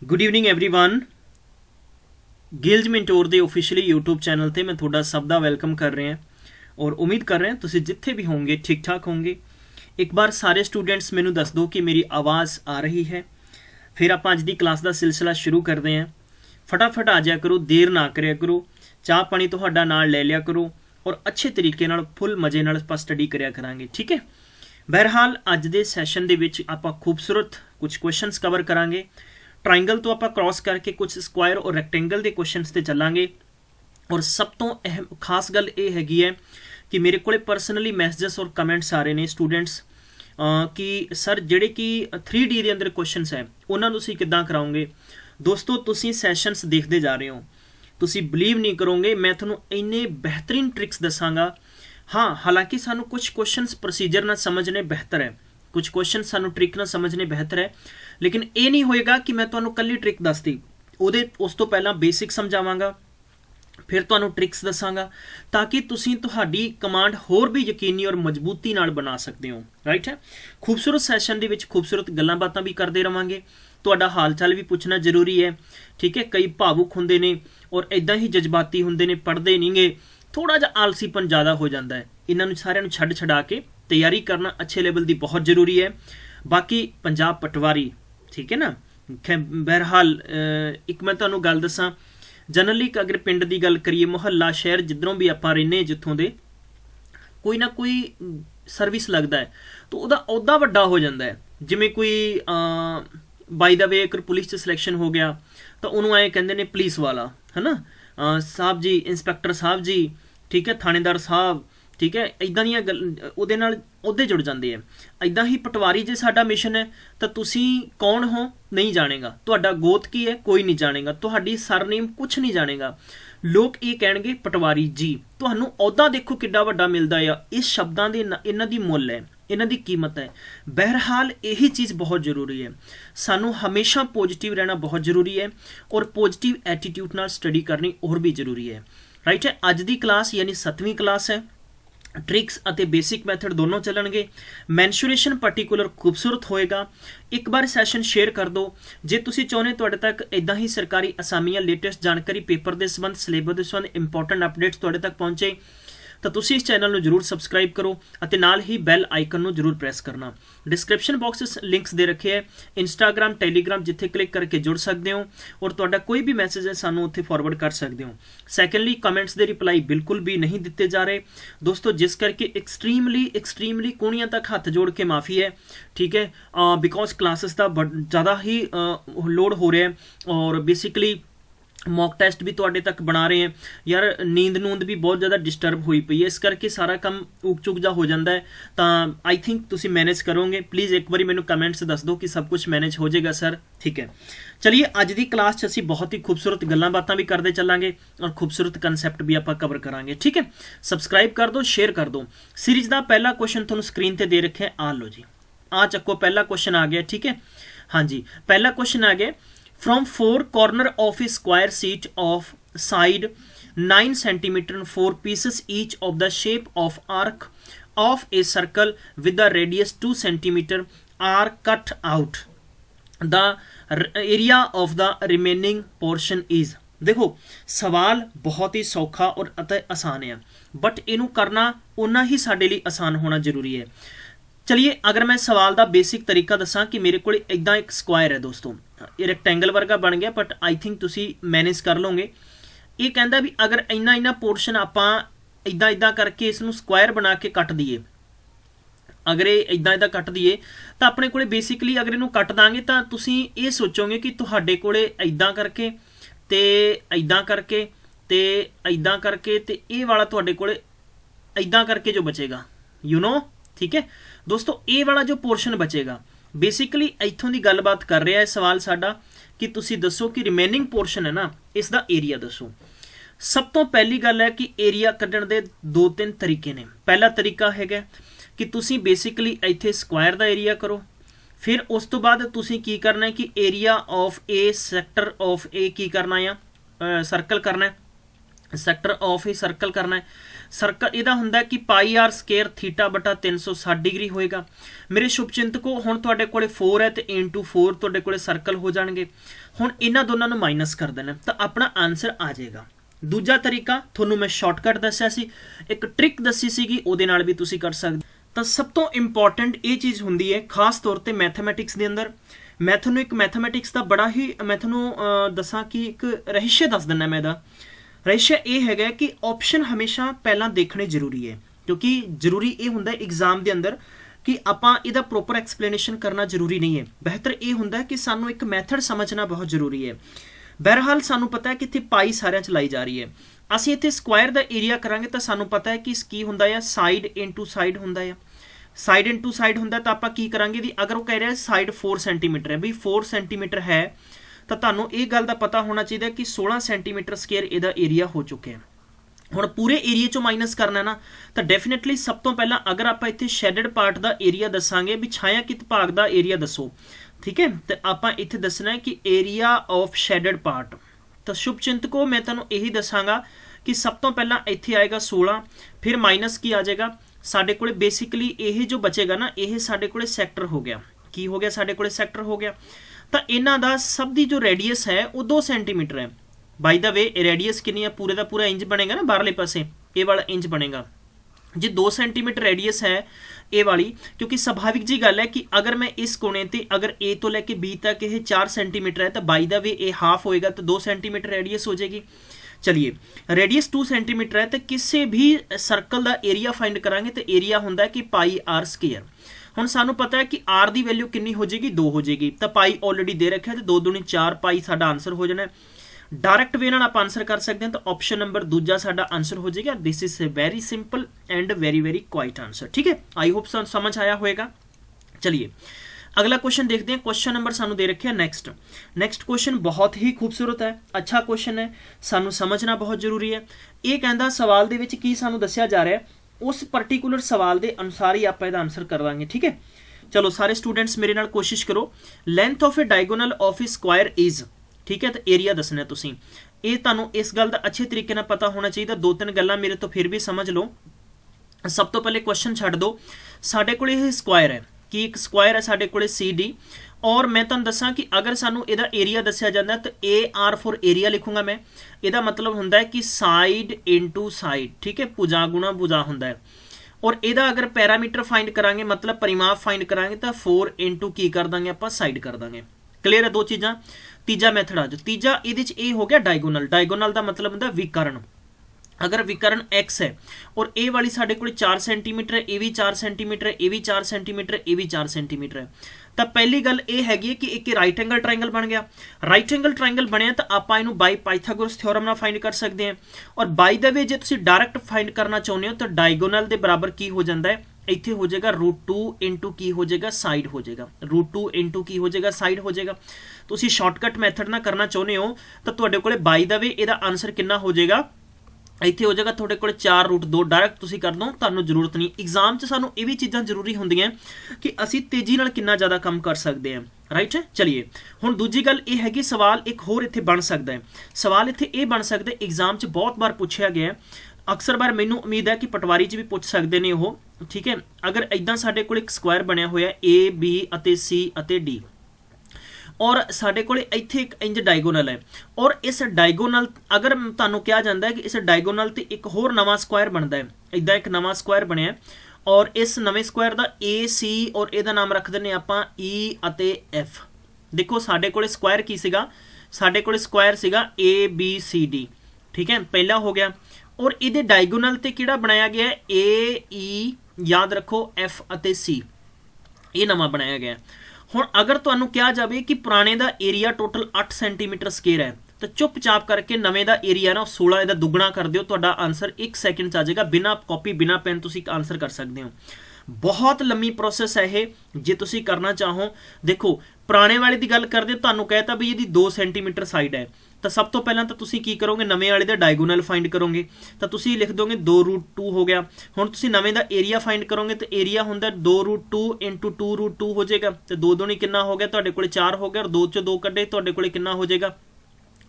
Good evening everyone. Gills mentor ਦੇ officially YouTube channel ਤੇ मैं ਤੁਹਾਡਾ ਸਭ ਦਾ ਵੈਲਕਮ ਕਰ ਰਿਹਾ और उम्मीद कर रहे हैं ਤੁਸੀਂ ਜਿੱਥੇ भी होंगे ठीक ठाक होंगे। एक बार सारे स्टूडेंट्स ਮੈਨੂੰ ਦੱਸ ਦਿਓ कि मेरी आवाज़ आ रही है। फिर आप ਅੱਜ ਦੀ ਕਲਾਸ ਦਾ ਸਿਲਸਿਲਾ ਸ਼ੁਰੂ ਕਰਦੇ ਹਾਂ। फटाफट आ जाया करो, देर ना करिया करो, ਚਾਹ ਪਾਣੀ ਤੁਹਾਡਾ ਨਾਲ ਲੈ ਲਿਆ ਕਰੋ और अच्छे तरीके ਨਾਲ फुल मजे ਨਾਲ ਆਪਾਂ ਸਟੱਡੀ ਕਰਿਆ ਕਰਾਂਗੇ। ठीक है। बहरहाल ਅੱਜ ਦੇ ਸੈਸ਼ਨ ਦੇ ਵਿੱਚ ਆਪਾਂ ਖੂਬਸੂਰਤ ਕੁਝ ਕੁਐਸਚਨਸ ਕਵਰ ਕਰਾਂਗੇ। ट्राइंगल तो आप क्रॉस करके कुछ स्क्वायर और रैक्टेंगल के क्वेश्चन से चलांगे। और सब तो अहम खास गल ये हैगी है कि मेरे को परसनली मैसेजेस और कमेंट्स आ रहे हैं स्टूडेंट्स कि सर जेडे कि 3D के अंदर क्वेश्चनस है उन्होंने तुसीं किद्दां कराओगे। दोस्तों तुसीं सैशनस देखते जा रहे हो, तुसीं बिलीव नहीं करोगे, मैं तुहानूं इन्ने बेहतरीन ट्रिक्स दसांगा। हाँ, हालांकि सानूं कुछ क्वेश्चनस प्रोसीजर ना समझने बेहतर है, कुछ क्वेश्चन सानू ट्रिक ना समझने बेहतर है, लेकिन ये नहीं होएगा कि मैं तुहानू कल्ली ट्रिक दसदी उहदे उस तो पहला बेसिक समझावांगा, फिर तुहानू ट्रिक्स दसांगा ताकि तुसीं तुहाडी कमांड होर भी यकीनी और मजबूती नाल बना सकते हो। राइट है। खूबसूरत सैशन दे विच खूबसूरत गल्लां बातां भी करते रहांगे, तुहाडा हाल चाल भी पुछना जरूरी है। ठीक है। कई भावुक हुंदे ने और इदां ही जज्बाती हुंदे ने, पढ़दे नहींगे, थोड़ा जिहा आलसीपन ज़्यादा हो जाता है। इन्हां नूं सारिआं नूं छड्ड छड़ा के तैयारी करना अच्छे लेवल की बहुत जरूरी है। बाकी पंजाब पटवारी, ठीक है ना। बहरहाल एक मैं तुहानूं गल दसां, जनरली अगर पिंड की गल करिए, मुहल्ला शहर जिधरों भी आपां रहिंदे जित्थों दे कोई ना कोई सर्विस लगता है तो उहदा अहुदा वड्डा हो जाता है। जिवें कोई बाई द वे अगर पुलिस च सिलेक्शन हो गया तो उन्होंने आए कहते हैं पुलिस वाला, है ना, साहब जी, इंस्पैक्टर साहब जी, ठीक है, थानेदार साहब, ठीक है, इदां दी गल उहदे नाल अहुदे जुड़ जाते हैं। इदां ही पटवारी जे साडा मिशन है तो तुसीं कौन हो नहीं जानेगा, तुहाडा गोत की है कोई नहीं जानेगा, तुहाडी सरनेम कुछ नहीं जानेगा। लोग ये कहणगे पटवारी जी, तुहानूं अहुदा देखो किड्डा वड्डा मिलदा है। इस शब्दां दे इन्हां दी मुੱਲ है, इन्हां दी कीमत है। बहरहाल यही चीज़ बहुत जरूरी है, सानू हमेशा पॉजिटिव रहना बहुत जरूरी है और पॉजिटिव एटीट्यूड नाल स्टडी करनी और भी जरूरी है। राइट है। अज दी क्लास यानी 7वीं क्लास है। ट्रिक्स ਅਤੇ बेसिक मैथड दोनों चलणगे। मैंशुरेशन पर्टिकुलर खूबसूरत होएगा। एक बार सैशन शेयर कर दो जे तुसीं चाहुंदे तुहाडे तक इदां ही सरकारी असामियां लेटेस्ट जानकारी पेपर के संबंध सिलेबस के संबंध इंपॉर्टेंट अपडेट्स तुहाडे तक पहुँचे तो तुसीं इस चैनल में जरूर सबसक्राइब करो और नाल ही बैल आइकन में जरूर प्रेस करना। डिस्क्रिप्शन बॉक्स लिंक्स दे रखे है, इंस्टाग्राम टैलीग्राम जिथे क्लिक करके जुड़ सकते हो और तुहाडा कोई भी मैसेज है सानू उत्थे फॉरवर्ड कर सकते हो। सैकेंडली कमेंट्स दे रिप्लाई बिल्कुल भी नहीं दिते जा रहे दोस्तों, जिस करके एक्सट्रीमली कोणियां तक हाथ जोड़ के माफ़ी है। ठीक है। बिकॉज क्लासेस का ज़्यादा ही लोड हो रहा है और बेसिकली मॉक टेस्ट भी तुहाडे तक बना रहे हैं यार। नींद नूंद भी बहुत ज़्यादा डिस्टर्ब हुई पई है, इस करके सारा काम उग चुक जा हो जाता है। तो आई थिंक तुसी मैनेज करोगे। प्लीज़ एक बार मैनू कमेंट्स दस दो कि सब कुछ मैनेज हो जाएगा सर। ठीक है। चलिए अज की क्लास च असीं बहुत ही खूबसूरत गल्लां बातां भी करते चलांगे और खूबसूरत कंसैप्ट भी आपां कवर करांगे। ठीक है। सबसक्राइब कर दो, शेयर कर दो। सीरीज़ का पहला क्वेश्चन तुहानूं स्क्रीन पर दे रखे, आ लो जी, आ चक्को, पहला क्वेश्चन आ गया। ठीक है। हाँ जी, पहला क्वेश्चन आ गया। From 4 corner of a square sheet of side 9 centimeter and 4 pieces each of the shape of arc of a circle with the radius 2 centimeter are cut out. The area of the remaining portion is। देखो सवाल बहुत ही सौखा और अति आसान है, but इनू करना उन्ना ही साडे लिए आसान होना जरूरी है। चलिए अगर मैं सवाल का बेसिक तरीका दसा कि मेरे को इदा एक स्क्वायर है दोस्तों, ये रैक्टेंगल वर्गा बन गया, बट आई थिंक तुसी मैनेज कर लोगे। ये कहता भी अगर इन्ना पोर्शन आपां इदा करके इसनूं स्क्वायर बना के कट दईए, अगर ये इदा कट दईए तो अपने को बेसिकली अगर इनू कट दांगे तो तुसी ये सोचोगे कि तुहाडे कोले इदा करके ते इदा करके ते इदा करके ते ये वाला तुहाडे कोले इदा करके जो बचेगा, यू नो। ठीक है दोस्तों, ये वाला जो पोर्शन बचेगा बेसिकली इत्थों की गलबात कर रहा है सवाल साडा कि तुसी दसो कि रिमेनिंग पोर्शन है ना, इसका एरिया दसो। सब तो पहली गल है कि एरिया कड्ढण दे 2-3 तरीके ने। पहला तरीका है कि तुसी बेसिकली इत्थे स्क्वायर का एरिया करो, फिर उस तो बाद तुसी की करना है कि area of a sector of a की करना है, सर्कल करना है। ਸੈਕਟਰ ਆਫ ਹੀ ਸਰਕਲ ਕਰਨਾ ਹੈ। ਸਰਕਲ ਇਹਦਾ ਹੁੰਦਾ ਕਿ ਪਾਈ ਆਰ ਸਕੇਅਰ ਥੀਟਾ ਬਟਾ 360 ਡਿਗਰੀ ਹੋਏਗਾ। ਮੇਰੇ ਸ਼ੁਭਚਿੰਤਕੋ ਹੁਣ ਤੁਹਾਡੇ ਕੋਲੇ 4 ਹੈ ਤੇ ਇੰਟੂ 4 ਤੁਹਾਡੇ ਕੋਲੇ ਸਰਕਲ ਹੋ ਜਾਣਗੇ। ਹੁਣ ਇਹਨਾਂ ਦੋਨਾਂ ਨੂੰ ਮਾਈਨਸ ਕਰ ਦੇਣਾ ਤਾਂ ਆਪਣਾ ਆਨਸਰ ਆ ਜਾਏਗਾ। ਦੂਜਾ ਤਰੀਕਾ ਤੁਹਾਨੂੰ ਮੈਂ ਸ਼ਾਰਟਕਟ ਦੱਸਿਆ ਸੀ, ਇੱਕ ਟ੍ਰਿਕ ਦੱਸੀ ਸੀਗੀ, ਉਹਦੇ ਨਾਲ ਵੀ ਤੁਸੀਂ ਕਰ ਸਕਦੇ। ਤਾਂ ਸਭ ਤੋਂ ਇੰਪੋਰਟੈਂਟ ਇਹ ਚੀਜ਼ ਹੁੰਦੀ ਹੈ ਖਾਸ ਤੌਰ ਤੇ ਮੈਥਮੈਟਿਕਸ ਦੇ ਅੰਦਰ। ਮੈਂ ਤੁਹਾਨੂੰ ਇੱਕ ਮੈਥਮੈਟਿਕਸ ਦਾ ਬੜਾ ਹੀ ਮੈਂ ਤੁਹਾਨੂੰ ਦੱਸਾਂ ਕਿ ਇੱਕ ਰਹੱਸ ਦੱਸ ਦਿੰਦਾ। ਮੈਂ ਇਹਦਾ ਰਹੱਸ ਇਹ ਹੈਗਾ ਕਿ ਆਪਸ਼ਨ ਹਮੇਸ਼ਾ ਪਹਿਲਾਂ ਦੇਖਣੇ ਜ਼ਰੂਰੀ ਹੈ, ਕਿਉਂਕਿ ਜ਼ਰੂਰੀ ਇਹ ਹੁੰਦਾ ਐਗਜ਼ਾਮ ਦੇ ਅੰਦਰ ਕਿ ਆਪਾਂ ਇਹਦਾ ਪ੍ਰੋਪਰ ਐਕਸਪਲੇਨੇਸ਼ਨ ਕਰਨਾ ਜ਼ਰੂਰੀ ਨਹੀਂ ਹੈ। ਬਿਹਤਰ ਇਹ ਹੁੰਦਾ ਕਿ ਸਾਨੂੰ ਇੱਕ ਮੈਥਡ ਸਮਝਣਾ ਬਹੁਤ ਜ਼ਰੂਰੀ ਹੈ। ਬਹਰਹਾਲ ਸਾਨੂੰ ਪਤਾ ਹੈ ਕਿ ਇੱਥੇ ਪਾਈ ਸਾਰਿਆਂ 'ਚ ਲਾਈ ਜਾ ਰਹੀ ਹੈ। ਅਸੀਂ ਇੱਥੇ ਸਕੁਆਇਰ ਦਾ ਏਰੀਆ ਕਰਾਂਗੇ ਤਾਂ ਸਾਨੂੰ ਪਤਾ ਹੈ ਕਿ ਕੀ ਹੁੰਦਾ ਹੈ, ਸਾਈਡ ਇਨਟੂ ਸਾਈਡ ਹੁੰਦਾ ਹੈ। ਸਾਈਡ ਇਨਟੂ ਸਾਈਡ ਹੁੰਦਾ ਤਾਂ ਆਪਾਂ ਕੀ ਕਰਾਂਗੇ ਵੀ ਅਗਰ ਉਹ ਕਹਿ ਰਿਹਾ ਸਾਈਡ 4 ਸੈਂਟੀਮੀਟਰ ਹੈ ਵੀ 4 ਸੈਂਟੀਮੀਟਰ ਹੈ ਤਾਂ ਤੁਹਾਨੂੰ ਇਹ ਗੱਲ ਦਾ ਪਤਾ ਹੋਣਾ ਚਾਹੀਦਾ ਕਿ 16 ਸੈਂਟੀਮੀਟਰ ਸਕੁਅਰ ਇਹਦਾ ਏਰੀਆ ਹੋ ਚੁੱਕਿਆ। ਹੁਣ ਪੂਰੇ ਏਰੀਆ ਚੋਂ ਮਾਈਨਸ ਕਰਨਾ ਨਾ ਤਾਂ ਡੈਫੀਨੇਟਲੀ ਸਭ ਤੋਂ ਪਹਿਲਾਂ ਅਗਰ ਆਪਾਂ ਇੱਥੇ ਸ਼ੈਡਡ ਪਾਰਟ ਦਾ ਏਰੀਆ ਦੱਸਾਂਗੇ ਵੀ ਛਾਇਆਕਿਤ ਭਾਗ ਦਾ ਏਰੀਆ ਦੱਸੋ, ਠੀਕ ਹੈ, ਤੇ ਆਪਾਂ ਇੱਥੇ ਦੱਸਣਾ ਹੈ ਕਿ ਏਰੀਆ ਆਫ ਸ਼ੈਡਡ ਪਾਰਟ। ਤਾਂ ਸ਼ੁਭਚਿੰਤਕੋ ਮੈਂ ਤੁਹਾਨੂੰ ਇਹੀ ਦੱਸਾਂਗਾ ਕਿ ਸਭ ਤੋਂ ਪਹਿਲਾਂ ਇੱਥੇ ਆਏਗਾ 16, ਫਿਰ ਮਾਈਨਸ ਕੀ ਆ ਜਾਏਗਾ ਸਾਡੇ ਕੋਲੇ ਬੇਸਿਕਲੀ ਇਹ ਜੋ ਬਚੇਗਾ ਨਾ ਇਹ ਸਾਡੇ ਕੋਲੇ ਸੈਕਟਰ ਹੋ ਗਿਆ। ਕੀ ਹੋ ਗਿਆ ਸਾਡੇ ਕੋਲੇ ਸੈਕਟਰ ਹੋ ਗਿਆ। ਤਾਂ ਇਹਨਾਂ ਦਾ ਸਭ ਦੀ ਜੋ ਰੇਡੀਅਸ ਹੈ ਉਹ 2 ਸੈਂਟੀਮੀਟਰ ਹੈ। ਬਾਈ ਦਾ ਵੇ ਰੇਡੀਅਸ ਕਿੰਨੀ ਹੈ, ਪੂਰੇ ਦਾ ਪੂਰਾ ਇੰਚ ਬਣੇਗਾ ਨਾ, ਬਾਹਰਲੇ ਪਾਸੇ ਇਹ ਵਾਲਾ ਇੰਚ ਬਣੇਗਾ। ਜੇ 2 ਸੈਂਟੀਮੀਟਰ ਰੇਡੀਅਸ ਹੈ ਇਹ ਵਾਲੀ, ਕਿਉਂਕਿ ਸੁਭਾਵਿਕ ਜੀ ਗੱਲ ਹੈ ਕਿ ਅਗਰ ਮੈਂ ਇਸ ਕੋਨੇ ਤੇ ਅਗਰ A ਤੋਂ ਲੈ ਕੇ B ਤੱਕ ਇਹ 4 ਸੈਂਟੀਮੀਟਰ ਹੈ ਤਾਂ ਬਾਈ ਦਾ ਵੇ ਇਹ ਹਾਫ ਹੋਏਗਾ ਤਾਂ 2 ਸੈਂਟੀਮੀਟਰ ਰੇਡੀਅਸ ਹੋ ਜਾਏਗੀ। ਚਲਿए रेडियस 2 सेंटीमीटर है तो किसी भी सर्कल का एरिया फाइंड करांगे तो एरिया होंदा है कि पाई आर स्केयर। हुण सानू पता है कि आर की वैल्यू कितनी हो जाएगी 2 हो जाएगी तो पाई ऑलरेडी दे रखा है तो 2 दूनी 4 पाई साडा आंसर हो जाना है। डायरैक्ट वे नाल आप आंसर कर सकते हैं तो ऑप्शन नंबर दूजा साडा आंसर हो जाएगा। This is very simple and very very quite answer. ठीक है, आई होप समझ आया होएगा। चलिए अगला क्वेश्चन देखते हैं। क्वेश्चन नंबर सानू दे रखे नेक्स्ट क्वेश्चन बहुत ही खूबसूरत है, अच्छा क्वेश्चन है, सानू समझना बहुत जरूरी है। ये कहता सवाल दे विच की सानू दस्सिया जा रहा है उस पर्टिकुलर सवाल के अनुसार ही आप इहदा आंसर कर देंगे। ठीक है, चलो सारे स्टूडेंट्स मेरे नाल कोशिश करो। Length of a diagonal of a square is, ठीक है, तो एरिया दसना तुसीं। ये तुहानू इस गल दा अच्छे तरीके नाल पता होना चाहिए। 2-3 गल्लां मेरे तो फिर भी समझ लो। सब तो पहले क्वेश्चन छड्ड दो, साडे कोल इह स्क्वायर है कि एक स्क्वायर है साडे कोले CD और मैं तुहानू दसां कि अगर सानू इहदा एरिया दस्सिया जांदा तो AR फॉर एरिया लिखूंगा मैं। इहदा मतलब हुंदा है कि साइड इनटू साइड, ठीक है, भुजा गुणा भुजा हुंदा है। और इहदा अगर पैरामीटर फाइंड करांगे मतलब परिमाप फाइंड करांगे तो 4 इंटू की कर देंगे आपां साइड कर देंगे। क्लीयर है 2 चीज़ां। तीजा मैथड आ जाओ। तीजा इहदे च ये हो गया डायगोनल। डायगोनल का मतलब हुंदा विकर्ण। अगर विकर्ण x है और ए वाली साढ़े को 4 सेंटीमीटर है, ये भी 4 सेंटीमीटर है, ये भी 4 सेंटीमीटर है, ये भी 4 सेंटीमीटर है, तो पहली गल ये हैगी कि एक राइट एंगल ट्रायंगल बन गया। राइट एंगल ट्रायंगल बनया तो आप इनू बाई पाइथागोरस थ्योरम नाल फाइंड कर सकते हैं। और बाई द वे जे तुसीं डायरैक्ट फाइंड करना चाहुंदे हो तो डायगोनल के बराबर की हो जाता है, इत्थे हो जाएगा √2 इंटू की हो जाएगा साइड हो जाएगा, √2 इंटू की हो जाएगा साइड हो जाएगा। तुसीं शॉर्टकट मैथड ना करना चाहुंदे हो तो तुहाडे कोले बाई द वे इहदा आंसर कितना हो जाएगा, इत्थे हो जाएगा थोड़े कोले 4√2। डायरैक्ट तुसीं कर दो, तुहानूं जरूरत नहीं। एग्जाम च सानूं ये भी चीज़ां जरूरी होंदियां कि असीं तेजी नाल कितना ज़्यादा काम कर सकते हैं। राइट है, चलिए हुण दूजी गल ये है कि सवाल एक होर इत्थे बन सकता है। सवाल इत्थे ये बन सकता है, एग्जाम च बहुत बार पूछा गया है, अक्सर बार मैनूं उम्मीद है कि पटवारी च भी पूछ सकते हैं वो। ठीक है, अगर इदां साडे कोल एक स्क्वायर बनया होया A B अते C अते D और साडे कोले इत्थे एक इंज डायगोनल है और इस डायगोनल अगर तुहानूं कहा जाता है कि इस डायगोनल ते एक होर नवां स्क्वायर बनता है, इदां एक नवां स्क्वायर बनया और इस नवे स्क्वायर का AC और इहदा नाम रख दिंदे आपां E अते F। देखो साडे कोले स्क्वायर की सीगा, साडे कोले स्क्वायर सीगा ABCD। ठीक है, पहला हो गया और इहदे डायगोनल ते किहड़ा बनाया गया है AE, याद रखो F अते C, ये नवां बनाया गया। हुण अगर तुहानूं कहा जाए कि पुराने का एरिया टोटल 8 सेंटीमीटर स्केयर है तो चुपचाप करके नवे का एरिया ना 16 इहदा दुगना कर दिओ, तुहाडा आंसर 1 सेकंड आ जाएगा। बिना कॉपी बिना पेन तुसीं आंसर कर सकते हो। बहुत लंबी प्रोसैस है ये जे तुसीं करना चाहो। देखो पुराने वाले की गल करदे तुहानूं कहता भी ये 2 सेंटीमीटर साइड है तो सब तो पहला तो तुसीं की करोगे नवे वाले का डायगोनल फाइंड करोगे तो तुसीं लिख दोगे 2√2 हो गया। हुण तुसीं नवे का एरिया फाइंड करोगे तो एरिया हुंदा 2√2 इंटू 2√2 हो जाएगा तो 2 दूनी कितना हो गया तुहाडे कोले 4 हो गया और 2 चों 2 कड्ढे तुहाडे कोले कितना हो जाएगा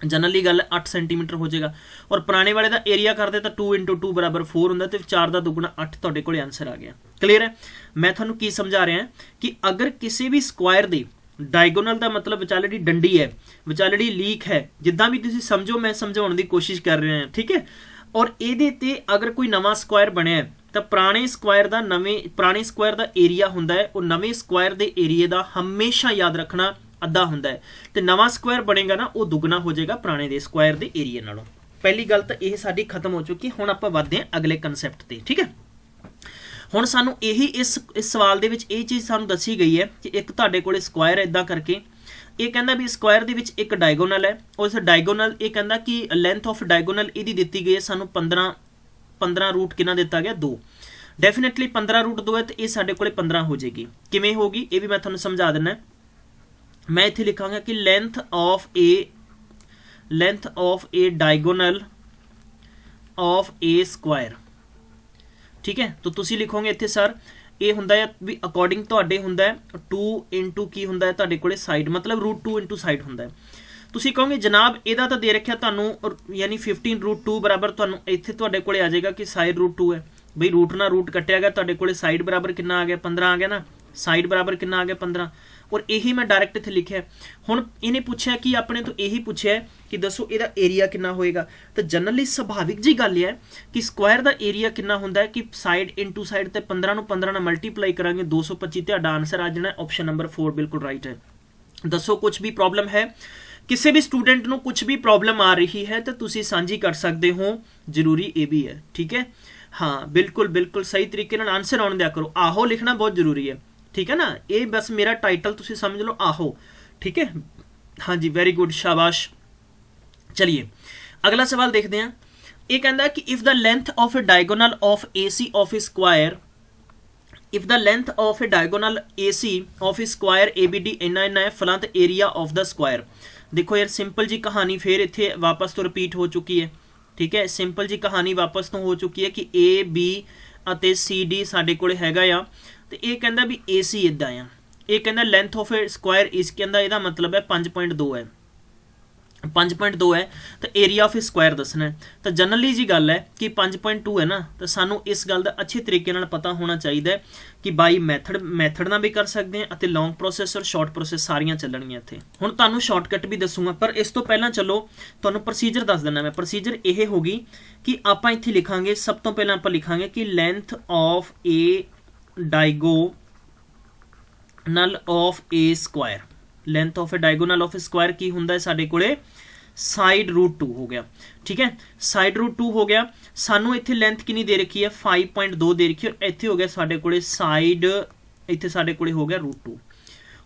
जनरली गल 8 सेंटीमीटर हो जाएगा। और पुराने वाले का एरिया करते तो 2 × 2 = 4 होंगे, तो 4 का दुगुना 8 तुहाडे कोले आंसर आ गया। क्लीयर है? मैं तुहानूं की समझा रहा कि अगर किसी भी स्क्वायर दी डायगोनल का मतलब विचाले जी डंडी है, विचाले जी लीक है, जिद्दां भी तुसीं समझो, मैं समझाउण दी कोशिश कर रहा हैं, ठीक है। और इहदे ते अगर कोई नवां स्क्वायर बनया है तो पुराने स्क्वायर का पुराने स्क्वायर का एरिया हुंदा है, और नवें स्क्वायर के एरिए का हमेशा याद रखना अद्धा हुंदा है, तो नवां स्क्वायर बनेगा ना वो दुगना हो जाएगा पुराने दे स्क्वायर के एरिए नालों। पहली गल तो यह साडी खत्म हो चुकी। हुण आपां वधदे हां अगले कंसैप्ट ते, ठीक है। हुण सानू यही इस सवाल दे विच ये चीज़ सानू दसी गई है कि एक तुहाडे कोले स्क्वायर है इदां करके, ये कहंदा भी स्क्वायर दे विच एक डायगोनल है, और इस डायगोनल ये कहंदा कि लेंथ ऑफ डायगोनल इहदी दित्ती गई है सानू 15 रूट कितना दिता गया 2। डेफिनेटली 15 रूट 2 है, तो ये साडे कोले 15 हो जाएगी। किवें होगी ये भी मैं तुहानू समझा दिना। मैं इत्थे लिखांगा कि length of a diagonal of a square, ठीक है। तो तुसी लिखोगे इत्थे सर ये हुंदा है भी अकॉर्डिंग तुहाडे हुंदा है 2 × की हुंदा है तुहाडे कोले साइड, मतलब √2 × साइड हुंदा है। तुसी कहोगे जनाब इहदा तां दे रखिया तुहानू, यानी 15√2 बराबर तुहानू इत्थे तुहाडे कोले आ जाएगा कि साइड √2 है। बई रूट ना रूट कट्टिया गया, तुहाडे कोले साइड बराबर कितना आ गया 15 आ गया ना, साइड बराबर कितना आ गया 15। और यही मैं डायरैक्ट इत्थे लिखिया। हुण इन्हें पूछा कि अपने तो यही पूछा कि दसो इहदा एरिया कितना होएगा, तो जनरली सुभाविक जी गल है कि स्क्वायर का एरिया कितना हुंदा है कि साइड × साइड ते 15 नूं 15 नाल मल्टीप्लाई करांगे 225, तुहाडा आंसर आ जाना ऑप्शन नंबर 4 बिल्कुल राइट है। दसो कुछ भी प्रॉब्लम है, किसी भी स्टूडेंट नूं कुछ भी प्रॉब्लम आ रही है तो तुसीं सांझी कर सकते हो, जरूरी ये भी है, ठीक है। हाँ बिल्कुल बिल्कुल सही तरीके नाल आंसर आउण दिया करो। आहो लिखना बहुत जरूरी है, ठीक है ना। ये बस मेरा टाइटल तुसीं समझ लो आहो, ठीक है। हाँ जी वेरी गुड शाबाश। चलिए अगला सवाल देखते हैं। ये कहता है कि if the length of a diagonal of AC of a square, if the length of a diagonal AC of a square ABD इन्ना इन्ना है फलां ते एरिया ऑफ द स्क्वायर। देखो यार सिंपल जी कहानी फिर इत्थे वापस तो रिपीट हो चुकी है, ठीक है। सिंपल जी कहानी वापस तो हो चुकी है कि AB ਅਤੇ CD ਸਾਡੇ ਕੋਲੇ ਹੈਗਾ ਆ, ਤੇ ਇਹ ਕਹਿੰਦਾ ਵੀ AC ਇਦਾਂ ਆ। ਇਹ ਕਹਿੰਦਾ ਲੈਂਥ ਆਫ ਏ ਸਕੁਆਇਰ ਇਸ ਕਹਿੰਦਾ ਇਹਦਾ ਮਤਲਬ ਹੈ 5.2 ਹੈ, 5.2 है तो एरिया ऑफ स्क्वायर दसना है। तो जनरली जी गल है कि 5.2 है ना, तो सानू इस गल का अच्छे तरीके नाल पता होना चाहिए कि बाई मैथड ना भी कर सकते हैं और लॉन्ग प्रोसैस और शॉर्ट प्रोसैस सारियां चलणगियां इत्थे। हुण तुहानू शॉर्टकट भी दसूंगा, पर इस तो पहला चलो तुहानू प्रोसीजर दस देना। मैं प्रोसीजर यह होगी कि आपां इत्थे लिखांगे, सब तो पहला आपां लिखांगे कि length of a diagonal of a square. Length of a diagonal of square की हुंदा है साडे कोले साइड √2 हो गया, ठीक है। साइड √2 हो गया। सानू इत्थे लेंथ कितनी दे रखी है 5.2 दे रखी है, और इत्थे हो गया साडे कोले साइड, इत्थे साडे कोले हो गया √2।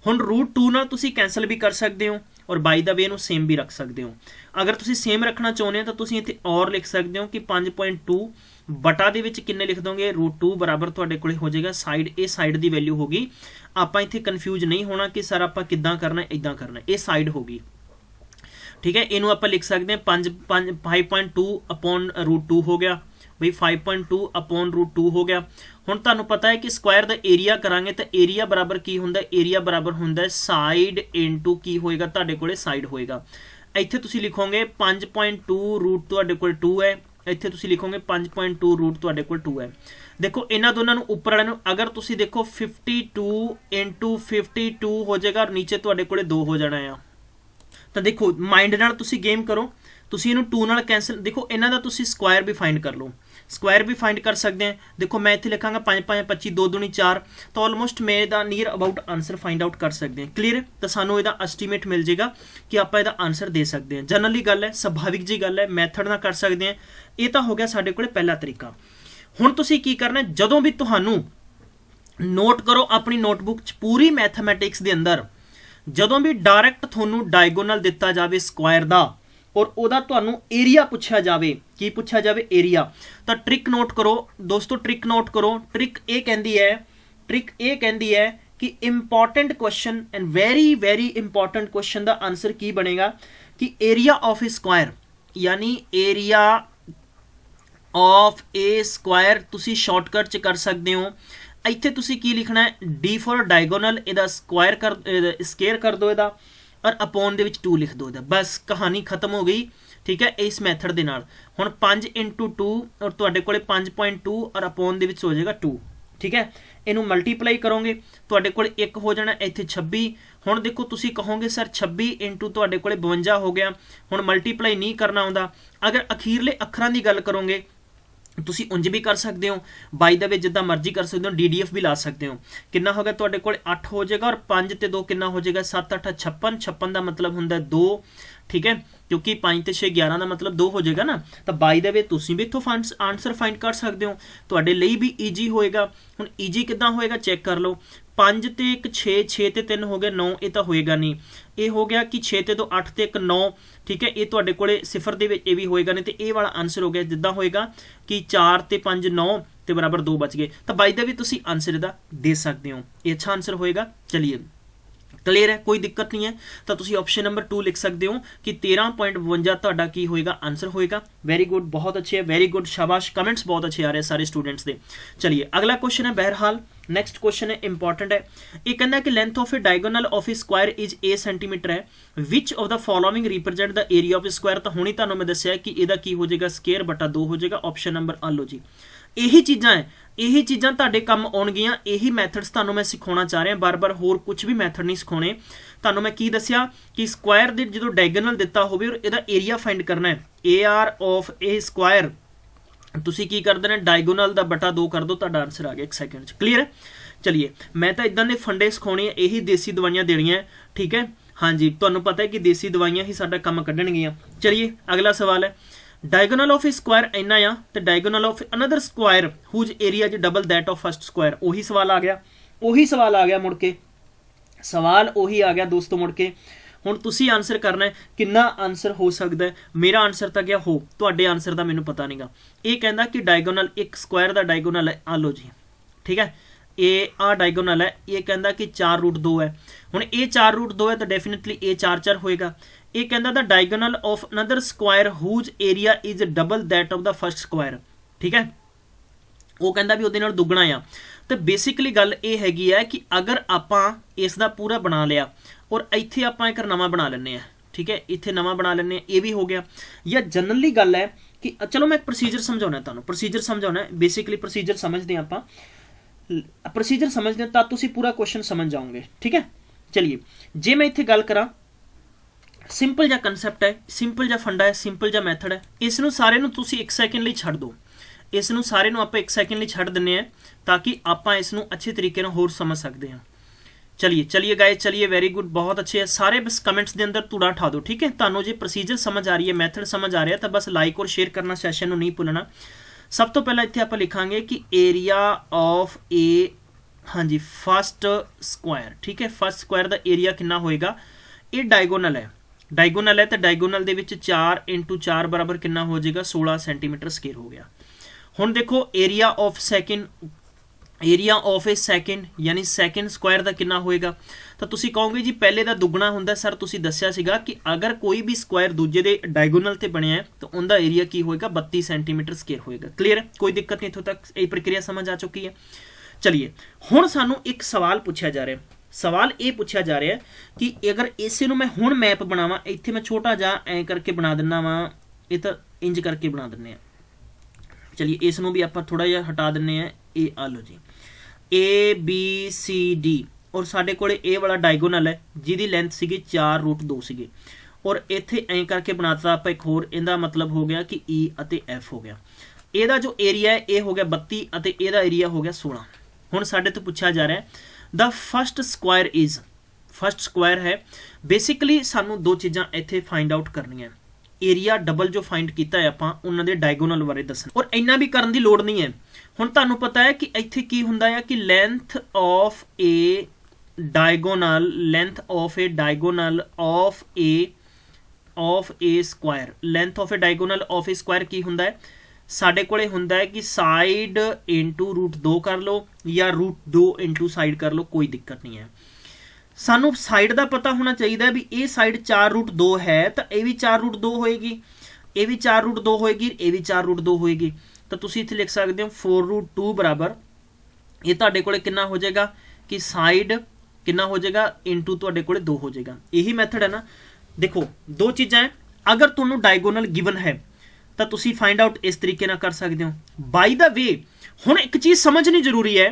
हुण √2 नाल तुसीं कैंसल भी कर सकते हो और बाई द वे इहनूं सेम भी रख सकते हो। अगर तुसीं सेम रखना चाहुंदे हो तो तुसीं इत्थे और लिख सकते हो कि 5.2 बटा दे विच किन्ने लिख दोगे √2 बराबर तुहाडे कोले हो जाएगा साइड, ये साइड की वैल्यू होगी। आपां इत्थे कन्फ्यूज नहीं होना कि सर आपां किद्दां करना है, इदां करना है, ये साइड होगी, ठीक है। इनू आपां लिख सकते हैं 5.2 अपॉन √2 हो गया भाई, 5.2 अपॉन √2 हो गया। हुण तुहानू पता है कि स्क्वायर का एरिया करांगे तो एरिया बराबर की हुंदा है, एरिया बराबर हुंदा है साइड इनटू की होएगा तुहाडे कोले साइड होएगा। इत्थे तुसीं लिखोगे 5.2 रूट तुहाडे कोले 2 है, इत्थे तुसीं लिखोगे 5.2 रूट तुहाडे कोल 2 है। देखो इन्हां दोनों नूं उपर वाले नूं अगर तुसीं देखो 52 × 52 हो जाएगा और नीचे तुहाडे कोले 2 हो जाना है। तो देखो माइंड नाल तुसीं गेम करो, तुसीं इहनूं 2 नाल कैंसल, देखो इन्हां दा तुसीं स्क्वायर भी फाइंड कर लो, स्क्वायर भी फाइंड कर सकते हैं। देखो मैं इत्थे लिखांगा 5 5 25 2 दूनी 4, तो ऑलमोस्ट मैं इहदा near about answer find out कर सकते हैं। क्लीयर, तो सानू इहदा एस्टीमेट मिल जाएगा कि आपां इहदा आंसर दे सकते हैं। जनरली गल है, सुभाविक जी गल है, मैथड नाल कर सकते हैं। ये तो हो गया साडे कोले पहला तरीका। हुण तुसीं की करना, जदों भी तुहानू नोट करो अपनी नोटबुक च पूरी मैथमैटिक्स दे अंदर, जदों भी डायरैक्ट तुहानू डायगोनल दिता जाए स्क्वायर दा और उहदा तुहानू एरिया पूछा जाए, की पूछा जाए एरिया, तो ट्रिक नोट करो दोस्तों, ट्रिक नोट करो। ट्रिक ये कहती है कि important question and very very important question का आंसर की बनेगा कि एरिया ऑफ ए स्क्वायर, यानी एरिया ऑफ ए स्क्वायर तुसी शॉर्टकट च कर सकते हो। इत्थे तुसी की लिखना है, डी फॉर डायगोनल, इहदा स्क्वायर कर स्केयर कर दो इहदा, और अपॉन दे विच 2 लिख दो, बस कहानी खत्म हो गई। ठीक है, इस मैथड के नाल हुण 5 × 2 और तुहाडे कोले 5.2 और अपॉन दे विच हो जाएगा 2। ठीक है, इनू मल्टीप्लाई करोगे तुहाडे कोले 1 हो जाना, इत्थे 26। हुण देखो तुसी कहोगे सर 26 × तुहाडे कोले 52 हो गया, हुण मल्टीप्लाई नहीं करना आउंदा। अगर अखीरले अखरां की गल करोगे तुसी उंज भी कर सकते हो, बाई द वे जिद्दां मर्जी कर सकते हो, DDF भी ला सकते हो। कितना हो गया तुहाडे कोल 8 हो जाएगा, और 5 ते 2 कितना हो जाएगा 7 8 56, 56 का मतलब हुंदा 2। ठीक है, क्योंकि 5 ते 6 11 का मतलब 2 हो जाएगा ना, तो बाई द वे तुसी भी इत्थों आंसर फाइंड कर सकते हो, तुहाडे लई भी ईजी होएगा। हुण ईजी किद्दां होएगा चैक कर लो, 5 ते 1 6, 6 ते 3 हो गया 9, ये तो होएगा नहीं, ये हो गया कि 6 ते 2 8 ते 1 9। ठीक है, ये तुहाडे कोले सिफर दे विच ये भी होएगा नहीं, तो ये वाला आंसर हो गया जिद्दां होएगा कि 4 ते 5 9 ते बराबर 2 बच गए, तो बाई द वे तुसी आंसर इहदा दे सकते हो, ये अच्छा आंसर होएगा। चलिए क्लीयर है, कोई दिक्कत नहीं है, तो तुसी ऑप्शन नंबर 2 लिख सकते हो कि 13.52 तुहाडा की होएगा आंसर होएगा। वेरी गुड, बहुत अच्छे है, वेरी गुड, शाबाश, कमेंट्स बहुत अच्छे आ रहे हैं सारे स्टूडेंट्स के। चलिए अगला क्वेश्चन है, बहरहाल नैक्सट क्वेश्चन है, इंपॉर्टेंट है। ये कहना है कि length of a diagonal of a square is a centimeter है, which of the following represent the area of a square. तो हुणी तुहानूं मैं दस्सिया कि इहदा की हो जाएगा स्केयर बटा 2 हो जाएगा। ऑप्शन नंबर आ लो जी, यही चीज़ां है, यही चीज़ां तुहाडे काम आउणगियां, यही मैथड्स तुहानूं मैं सिखाउणा चाह रहा, बार बार होर कुछ भी मैथड नहीं सिखाने। तुहानूं मैं की दस्सिया कि स्क्वायर दे जो डायगोनल दिता होवे और इहदा एरिया फाइंड करना है, AR ऑफ ए स्क्वायर तुसी की कर देना, डायगोनल दा बटा 2 कर दो, तुहाडा आंसर आ गया 1 सेकंड। क्लीयर है, चलिए मैं तो इदां दे फंडे सिखाने, यही देसी दवाइयां देनियां। ठीक है, हाँ जी, तुहानूं पता है कि देसी दवाइयां ही साडा काम कड्ढणगियां। चलिए अगला सवाल है, डायगोनल ऑफ ए स्क्वायर इन्ना आ, तो diagonal of another square whose area is double that of first square. वही सवाल आ गया, वही सवाल आ गया मुड़ के, सवाल वही आ गया दोस्तों मुड़ के। हुण तुसी आंसर करना है, कितना आंसर हो सकता है। मेरा आंसर तो गया हो, तुहाडे आंसर का मैनूं पता नहीं गा। ये कहंदा कि डायगोनल एक स्क्वायर का डायगोनल है, आ लो जी। ठीक है, ये आ डायगोनल है, ये कहंदा कि 4√2 है। हुण ये 4√2 है तो डेफिनेटली ये 4 4 होएगा। ये कहता the diagonal of another square whose area is double that of the first square. ठीक है, वो कहता भी उहदे नाल दुगना आ। तो बेसिकली गल ये हैगी है कि अगर आपां इसका पूरा बना लिया और इत्थे आपां एक नवां बना लैंदे आ, ठीक है, इत्थे नवां बना लैंदे, ये भी हो गया। या जनरली गल है कि चलो मैं एक प्रोसीजर समझाउणा, तुहानूं प्रोसीजर समझाउणा, बेसिकली प्रोसीजर समझते हैं आपां, प्रोसीजर समझते हैं तां तुसीं पूरा क्वेश्चन समझ जाओगे। ठीक है, चलिए जे मैं इत्थे गल करा, सिंपल जा कंसैप्ट है, सिंपल जा फंडा है, सिंपल जा मैथड है। इसनूं सारे नूं तुसीं 1 सैकेंड लई छड्ड दो, इसनूं सारे नूं आपां 1 सैकेंड लई छड्ड दिंदे आ ताकि आपां इसनूं अच्छे तरीके नाल होर समझ सकते हैं। चलिए चलिए गाइस, चलिए वेरी गुड, बहुत अच्छे है सारे। बस कमेंट्स के अंदर धूड़ा उठा दो। ठीक है, तुहानूं जे प्रोसीजर समझ आ रही है, मैथड समझ आ रहा है, तो बस लाइक और शेयर करना सैशन नूं नहीं भुल्लना। सब तो पहला इत्थे आपां लिखांगे कि एरिया ऑफ ए, हाँ जी, फर्स्ट स्क्वायर। ठीक है, फर्स्ट स्क्वायर का एरिया कितना होएगा, ये डायगोनल है, डायगोनल है, तो डायगोनल दे विच 4 × 4 बराबर कितना हो जाएगा 16 सेंटीमीटर स्केयर हो गया। हुण देखो area of second, area of A second यानी सेकंड स्क्वायर का कितना होएगा, तो तुसी कहोगे जी पहले का दुगना हुंदा। सर तुसी दस्सिया सीगा कि अगर कोई भी स्क्वायर दूजे दे डायगोनल ते बनिया है तो उनका एरिया की होएगा 32 सेंटीमीटर स्केयर होएगा। क्लीयर है, कोई दिक्कत नहीं, इत्थों तक ये प्रक्रिया समझ आ चुकी है। चलिए हुण सानू एक सवाल पूछा जा रहा है, सवाल ये पूछा जा रहा है कि अगर इसे मैं हुण मैप बनावा, इत्थे मैं छोटा जा ऐ करके बना दिना वा, ये तो इंज करके बना दिंदे आ। चलिए इसनों भी आप थोड़ा जिहा हटा दिंदे आ, ए आ लो जी, ABCD और साडे कोले ए वाला डायगोनल है जिहदी लेंथ सीगी 4√2 सीगी, और इत्थे ऐ करके बनाता आप एक होर, इहदा मतलब हो गया कि E अते F हो गया। इहदा जो एरिया है ये हो गया 32 अते इहदा एरिया हो गया 16। हुण साडे तो पूछा जा रहा है the first square is, first square है, बेसिकली सानू दो चीज़ां इत्थे फाइंड आउट करनियां, एरिया डबल जो फाइंड किया है आपां उन्हां दे डायगोनल बारे दसना, और इन्ना भी करन दी लोड़ नहीं है। हुण तुहानूं पता है कि इत्थे की हुंदा है कि length of a diagonal, length of a diagonal of a square, length of a diagonal of a square की हुंदा है, साडे कोले हुंदा है कि साइड इंटू √2 कर लो या √2 इंटू साइड कर लो, कोई दिक्कत नहीं है। सानू साइड का पता होना चाहिए भी ये साइड 4√2 है तो ये भी 4√2 होएगी, ये भी 4√2 होएगी, ये भी 4√2 होएगी। तो तुसी इत्थे लिख सकते हो 4√2 बराबर ये तुहाडे कोले कितना हो जाएगा कि साइड कितना हो जाएगा इंटू तुहाडे कोले 2 हो जाएगा। यही मैथड है ना। देखो दो चीज़ां है, अगर तुहानूं डायगोनल गिवन है तो तुसीं फाइंड आउट इस तरीके नाल कर सकते हो। बाय द वे हुण एक चीज़ समझनी जरूरी है,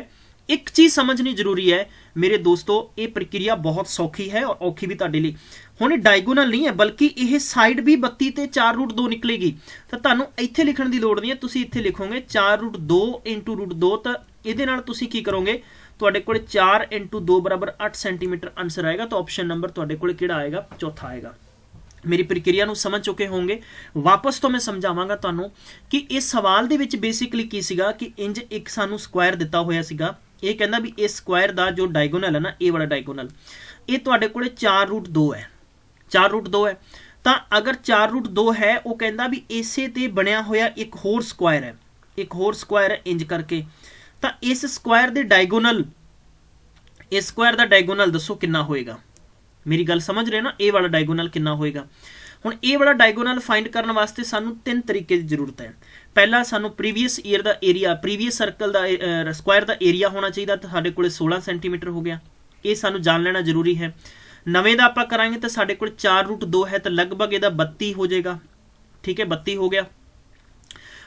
एक चीज़ समझनी जरूरी है मेरे दोस्तों, ये प्रक्रिया बहुत सौखी है और औखी भी तुहाडे लई। हुण डायगोनल नहीं है बल्कि यह साइड भी 32 ते 4√2 निकलेगी, तो तुहानूं इत्थे लिखण दी लोड़ नहीं है, तुसीं इत्थे लिखोगे 4√2 इंटू √2, तो इहदे नाल तुसीं की करोगे, तुहाडे कोले 4 इंटू 2 बराबर 8 सेंटीमीटर आंसर आएगा। तो ऑप्शन नंबर तुहाडे कोले किहड़ा आएगा? चौथा आएगा। मेरी प्रक्रिया नूं समझ चुके होंगे। वापस तो मैं समझावांगा तुहानूं कि इस सवाल दे विच बेसिकली की सीगा कि इंज एक सानूं स्क्वायर दिता होया सीगा, ये कहना भी इस स्क्वायर दा जो डायगोनल है ना, ये वाला डायगोनल, ये तुहाडे कोले 4√2 है, 4√2 है। तो अगर 4√2 है, वो कहता भी इसे ते बनया होया एक होर स्क्वायर है, एक होर स्क्वायर है इंज करके। तो इस स्क्वायर दे डायगोनल, इस स्क्वायर दा डायगोनल दसो कितना होएगा? मेरी गल समझ रहे हो ना? ए वाला डायगोनल कितना होएगा? हुण ए वाला डायगोनल फाइंड करने वास्ते सानू 3 तरीके की जरूरत है। पहला सानू प्रीवियस ईयर दा एरिया, प्रीवियस सर्कल दा स्क्वायर दा एरिया होना चाहिए, तो साडे कोले 16 सेंटीमीटर हो गया, ये सानू जान लेना जरूरी है। नवें दा आपां करांगे तो साडे कोल 4√2 है, तो लगभग इहदा 32 हो जाएगा। ठीक है, 32 हो गया।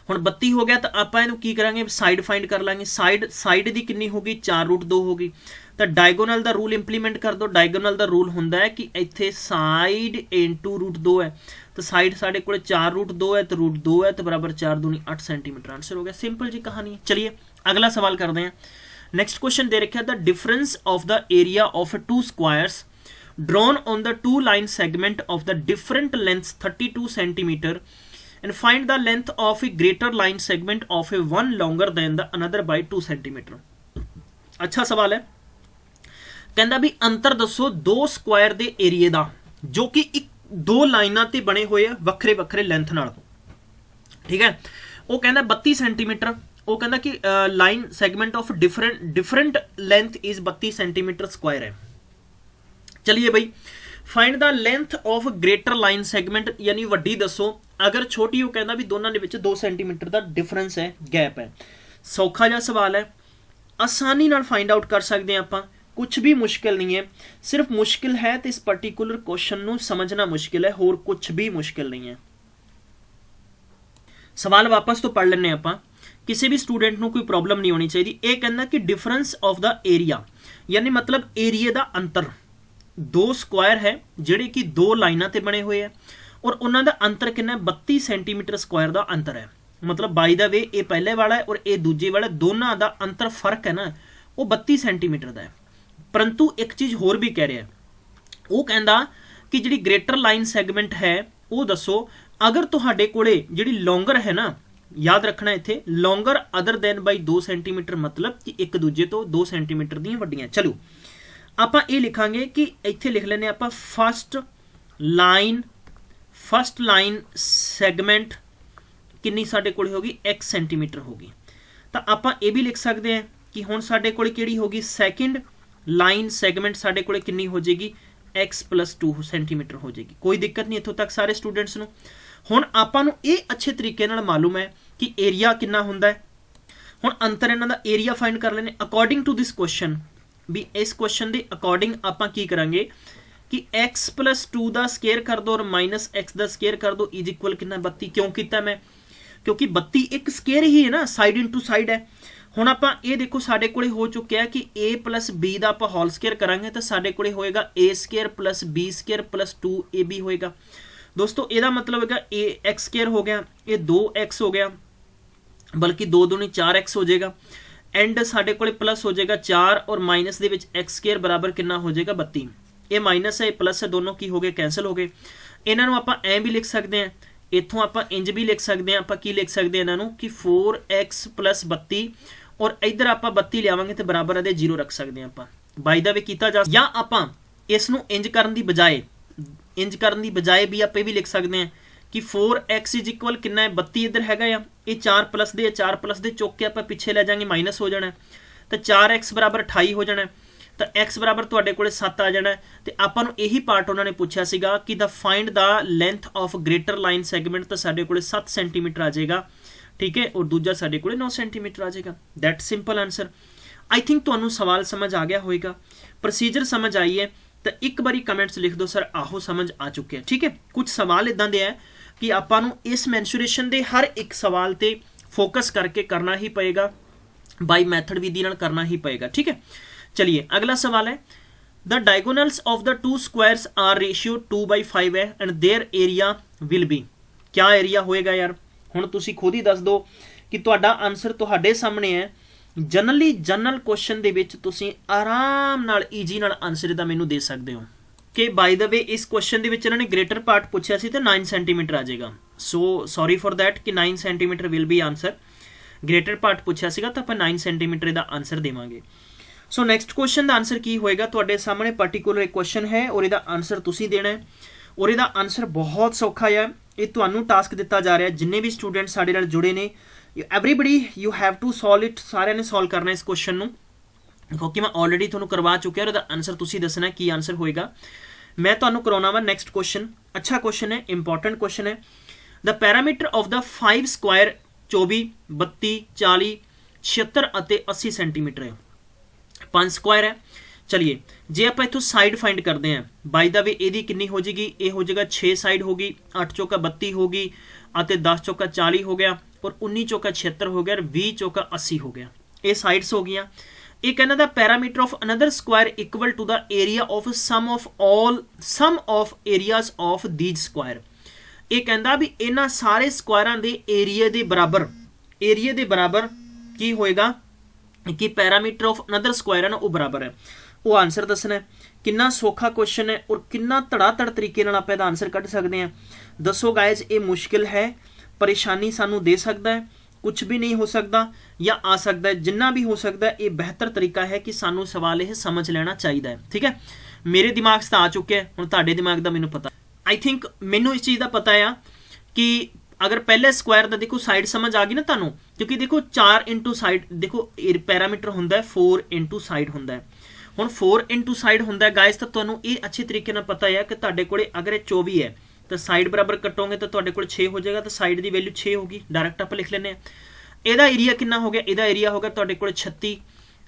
हुण 32 हो गया तो आपां इहनूं की करांगे, साइड फाइंड कर लांगे। साइड दी कितनी होगी? 4√2 होगी। तो डायगोनल दा रूल इंप्लीमेंट कर दो। डायगोनल दा रूल हुंदा है कि इत्थे साइड इंटू √2 है, तो साइड साडे कोले 4√2 है, तो √2 है, तो बराबर 4 दूनी 8 सेंटीमीटर आंसर हो गया। सिंपल जी कहानी है। चलिए अगला सवाल करते हैं। नेक्स्ट क्वेश्चन दे रखा है, the difference of the area of 2 squares drawn on the 2 line segment of the different lengths 32 centimeter and find the length of a greater line segment of a one longer than the another by 2 centimeter। अच्छा सवाल है। कहंदा भी अंतर दसो दो square दे एरिए दा जो कि एक दो लाइनां ते बने हुए है वक्रे वक्रे लेंथ नाल। ठीक है, वो कहंदा 32 सेंटीमीटर, वो कहंदा कि line segment of different length is 32 centimetre square है। चलिए भाई, find the length of greater line segment, यानी वड्डी दसो। अगर छोटी वो कहना भी दोनों के विच 2 सेंटीमीटर का डिफरेंस है, गैप है। सौखा जिहा सवाल है, आसानी नाल फाइंड आउट कर सकते हैं आपां, कुछ भी मुश्किल नहीं है। सिर्फ मुश्किल है तो इस पर्टिकुलर क्वेश्चन नूं समझना मुश्किल है, होर कुछ भी मुश्किल नहीं है। सवाल वापस तो पढ़ लेने आपां, किसी भी स्टूडेंट नूं कोई प्रॉब्लम नहीं होनी चाहिए। यह कहना कि डिफरेंस ऑफ द एरिया, यानी मतलब एरिए का अंतर, दो स्क्वायर है जिहड़े कि दो लाइनां ते बने हुए हैं और उन्हां दा अंतर कितना है? 32 सेंटीमीटर स्क्वायर का अंतर है। मतलब बाय द वे ये पहले वाला है और ये दूजे वाला, दोनों का अंतर फर्क है ना, वो 32 सेंटीमीटर का है। परंतु एक चीज़ होर भी कह रहा है, वो कहता कि जिहड़ी ग्रेटर लाइन सैगमेंट है वो दसो। अगर तुहाडे कोले जिहड़ी लॉन्गर है ना, याद रखना इत्थे longer other than by 2 centimetre, मतलब कि एक दूजे तो 2 सेंटीमीटर दी वड्डियां। चलो आपां ये लिखांगे कि इत्थे लिख लेने आपां फर्स्ट लाइन सैगमेंट कितनी साडे कोल होगी? x सेंटीमीटर होगी। तो आपां ये भी लिख सकते हैं कि हुण साडे कोल किहड़ी होगी? सैकेंड लाइन सैगमेंट साडे कोल कितनी हो जाएगी? x + 2 सेंटीमीटर हो जाएगी। कोई दिक्कत नहीं इत्थों तक सारे स्टूडेंट्स नूं। हुण आपां नूं ये अच्छे तरीके नाल मालूम है कि एरिया कितना हुंदा है। हुण अंतर इन्हां दा एरिया फाइंड कर लेने अकॉर्डिंग टू दिस क्वेश्चन। भी इस क्वेश्चन के अकॉर्डिंग आपां की करांगे कि x + 2 का स्केयर कर दो और -x का स्केयर कर दो इज इक्वल कितना? 32। क्यों किया मैं? क्योंकि 32 एक स्केयर ही है ना, साइड इंटू साइड है। हुण आपां ये देखो साडे कोले हो चुकिया कि a + b का आपां होल स्केयर करांगे तो साडे कोले होएगा a² + b² + 2ab होएगा। दोस्तों ਇਹਦਾ मतलब होगा x² हो गया, ये 2x हो गया, बल्कि 2 दूनी 4x हो जाएगा। एंड साडे कोले प्लस हो जाएगा 4 और माइनस दे विच x² बराबर कितना हो जाएगा? 32। ये माइनस है प्लस है, दोनों की हो गए कैंसल हो गए। इन्हां नूं आपां ऐ भी लिख सकते हैं, इत्थों आपां इंज भी लिख सकते हैं। आपां की लिख सकते हैं इन्हां नूं कि 4x + 32 और इधर आपां 32 लियावांगे तो बराबर इहदे 0 रख सकते हैं आपां। बाय द वे कीता जा, या आपां इस नूं इंज करन दी बजाए भी आप भी लिख सकते हैं कि 4x इज इक्वल कितना है? 32 इधर हैगा या ये 4 प्लस दे चुक के आप पिछे ले जाएंगे, माइनस हो जाना है। तो 4x बराबर 28 हो जाना है, तो x बराबर तुहाडे कोले 7 आ जाना है। तो आपां नूं यही पार्ट उन्होंने पूछा सीगा कि the find the length of greater line segment, तो साडे कोले 7 सेंटीमीटर आ जाएगा। ठीक है, और दूजा साडे कोले 9 सेंटीमीटर आ जाएगा। That simple answer. I think तुहानूं सवाल समझ आ गया होएगा। प्रोसीजर समझ आई है तो एक बारी कमेंट्स लिख दो सर आहो समझ आ चुके हैं। ठीक है, कुछ सवाल इदां दे है कि आपां नूं इस मैंसुरेशन दे हर एक सवाल ते फोकस करके करना ही पएगा, बाई मैथड विधि नाल करना ही पएगा। ठीक है, चलिए अगला सवाल है the diagonals of the two squares are ratio 2/5 है and their area will be. क्या एरिया होएगा यार, हुण तुसीं खुद ही दस दो कि तुहाडा आंसर तुहाडे सामने है। जनरल क्वेश्चन दे विच तुसीं आराम नाल ईजी नाल आंसर दा मैनूं दे सकदे हो कि बाय द वे इस क्वेश्चन दे विच इन्हां ने ग्रेटर पार्ट पुछया सी ते 9 सेंटीमीटर आ जाएगा। सो सॉरी फॉर दैट कि 9 centimetre will be answer, greater part पुछया सीगा तो आपां 9 सेंटीमीटर दा आंसर देवांगे। सो नैक्सट क्वेश्चन का आंसर की होएगा, तुहाडे सामने पर्टिकुलर एक क्वेश्चन है और इहदा आंसर तुसीं देना है और इहदा आंसर बहुत सौखा है। ये तुहानूं टास्क दिता जा रहा है, जिन्ने भी स्टूडेंट साडे नाल जुड़े ने everybody you have to solve it, सारिਆਂ ने सॉल्व करना इस क्वेश्चन नूं क्योंकि मैं ऑलरेडी तुहानूं करवा चुकिया और इहदा आंसर तुसीं दसना की आंसर होएगा। मैं तुहानूं कराउणा वा नैक्सट क्वेश्चन, अच्छा क्वेश्चन है, इंपॉर्टेंट क्वेश्चन है। The parameter of the 5 square 24 32 40 76 ਅਤੇ 80 सेंटीमीटर है। 5 स्क्वायर है। चलिए जे आप इथों साइड फाइंड करते हैं बाय द वे ਇਹਦੀ कितनी हो जाएगी, ये हो जाएगा 6 साइड होगी, 8 चौका 32 होगी, 10 चौका 40 हो गया और 19 चौका 76 हो गया और 20 चौका 80 हो गया। ये साइड्स हो गई। ये कहना the parameter of another square equal to the area of sum of areas of these square. ये कहता भी इन्हां सारे स्क्वायरां दे एरिया दे बराबर की होएगा कि पैरामीटर ऑफ अनदर स्क्वायर है ना वो बराबर है। वो आंसर दसना है। कितना सौखा क्वेश्चन है और कितना धड़ाधड़ तरीके नाल आपां इहदा आंसर कढ सकते हैं। दसो गाइज ये मुश्किल है, परेशानी सानू दे सकता है, कुछ भी नहीं हो सकता या आ सकता है, जिन्ना भी हो सकता है ये बेहतर तरीका है कि सानू सवाल यह समझ लेना चाहिए है। ठीक है, मेरे दिमाग से आ चुके हैं, हुण तुहाडे दिमाग का मैनू पता। आई थिंक मैनू इस चीज़ का पता है कि अगर पहले स्क्वायर का देखो साइड समझ आ गई ना तुहानू, क्योंकि देखो 4 इंटू साइड देखो पैरामीटर होंदा है 4 इंटू साइड होंदा है। हुण 4 इंटू साइड होंदा है गाइस, तो तुहानू ये अच्छे तरीके नाल पता है कि तुहाडे कोले अगर ये 24 है तो साइड बराबर कटोगे तो तुहाडे कोल 6 हो जाएगा, तो साइड की वैल्यू 6 होगी, डायरैक्ट आप लिख लेने। ਇਹਦਾ एरिया कितना हो गया, ਇਹਦਾ एरिया हो गया तुहाडे कोल 36,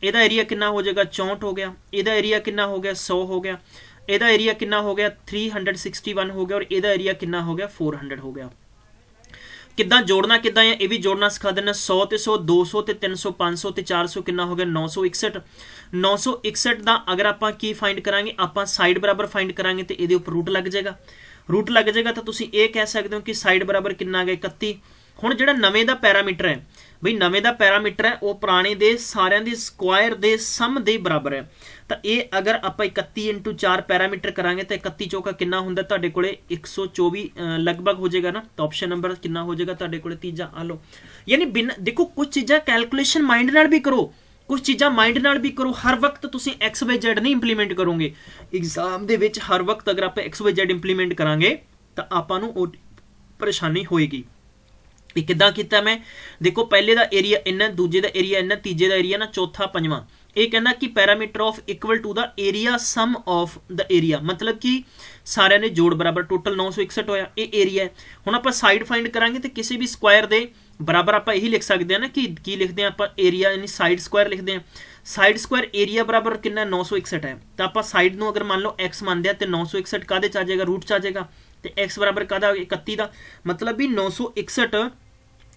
ਇਹਦਾ एरिया कितना हो जाएगा 64 हो गया, ਇਹਦਾ एरिया कितना हो गया 100 हो गया, ਇਹਦਾ एरिया कितना हो गया 361 हो गया और ਇਹਦਾ एरिया कितना हो गया 400 हो गया। किद्दां जोड़ना किद्दां है ये भी जोड़ना सिखा देना। 100 ते 100 200 ते 300 500 ते 400 कितना हो गया 961। 961 का अगर आपां की फाइंड करांगे, आपां साइड बराबर फाइंड करांगे तो ये उपर रूट लग जाएगा। रूट लग जाएगा तो तुसीं ये कह सकते हो कि साइड बराबर कितना आ गया 31। हुण जिहड़ा नवें दा पैरामीटर है बई, नवें दा पैरामीटर है वो पुराने दे सारिਆਂ दे स्क्वायर दे सम दे बराबर है। तो ये अगर आप 31 इंटू 4 पैरामीटर करांगे तो 31 चौका कितना होंदा तुहाडे कोले 124 लगभग हो जाएगा ना। तो ऑप्शन नंबर कितना हो जाएगा तुहाडे कोले तीजा। आ लो, यानी बिना देखो कुछ चीज़ां कैलकुलेशन माइंड नाल भी करो, कुछ चीज़ां माइंड नाल भी करो। हर वक्त तुसीं XYZ नहीं इंप्लीमेंट करोगे एग्जाम दे विच। हर वक्त अगर आप XYZ इंप्लीमेंट करांगे तो आपां नूं परेशानी होएगी। ये किद्दां कीता मैं, देखो पहले दा एरिया इन्ना, दूजे दा एरिया इन्ना, तीजे दा एरिया ना, चौथा पंजवां। ये कहना कि parameter of equal to the area sum of the area, मतलब कि सारे ने जोड़ बराबर टोटल 961 होया। ये एरिया है। हुण आपां साइड फाइंड करांगे तो किसी भी स्क्वायर दे बराबर आपां यही लिख सकते हैं ना कि की लिखते हैं आपां एरिया, यानी साइड स्क्वायर लिखते हैं। साइड स्क्वायर एरिया बराबर कितना 961 है, तो आपां साइड नूं अगर मान लो x मानते हैं तो 961 काहदे च आ जाएगा, रूट च आ जाएगा। तो x बराबर काहदा 31 का, मतलब भी 961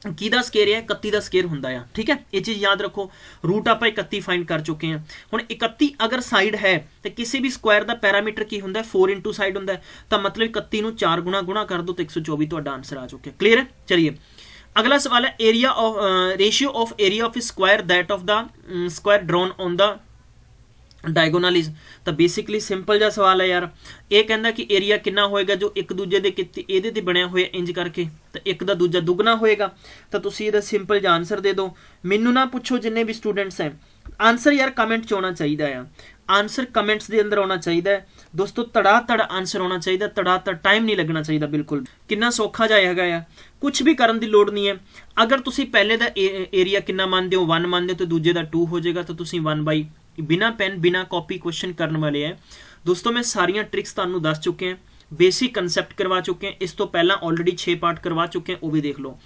किहदा स्केयर है 31 का स्केयर हुंदा है। ठीक है, ये चीज़ याद रखो। रूट आप 31 फाइंड कर चुके हैं। हुण 31 अगर साइड है तो किसी भी स्क्वायर का पैरामीटर की हुंदा है 4 इंटू साइड हुंदा है, तो मतलब 31 नूं 4 गुणा कर दो तो 124 तुहाडा आंसर आ चुका है। क्लीयर है। चलिए अगला सवाल है area of ratio of area of square that of the square drawn on the diagonal is. तो बेसिकली सिंपल जा सवाल है यार। ये कहता कि एरिया कितना होएगा जो एक दूजे दे ਇਹਦੇ ਤੇ ਬਣਿਆ ਹੋਇਆ इंज करके, तो एक ਦਾ दूजा दुगना होएगा। तो तुसीं ਇਹਦਾ सिंपल जा आंसर दे दो। मैनू ना पूछो जिन्ने भी स्टूडेंट्स हैं, आंसर यार कमेंट च होना चाहिए है, आंसर कमेंट्स के अंदर होना चाहिए दोस्तों। धड़ाधड़ आंसर होना चाहिए, धड़ाधड़ टाइम नहीं लगना चाहिए बिल्कुल। कितना सौखा जा हैगा आ, कुछ भी करने की लोड़ नहीं है। अगर तुसीं पहले का एरिया कितना मानते हो 1 मानते हो तो दूजे का 2 हो जाएगा, तो तुसीं 1 बाई बिना पेन बिना कॉपी क्वेश्चन करने वाले हैं दोस्तों। मैं सारियां ट्रिक्स तुहानूं दस चुके हैं, बेसिक कंसैप्ट करवा चुके हैं। इस तो पहला ऑलरेडी 6 पार्ट करवा चुके हैं, वो भी देख लो।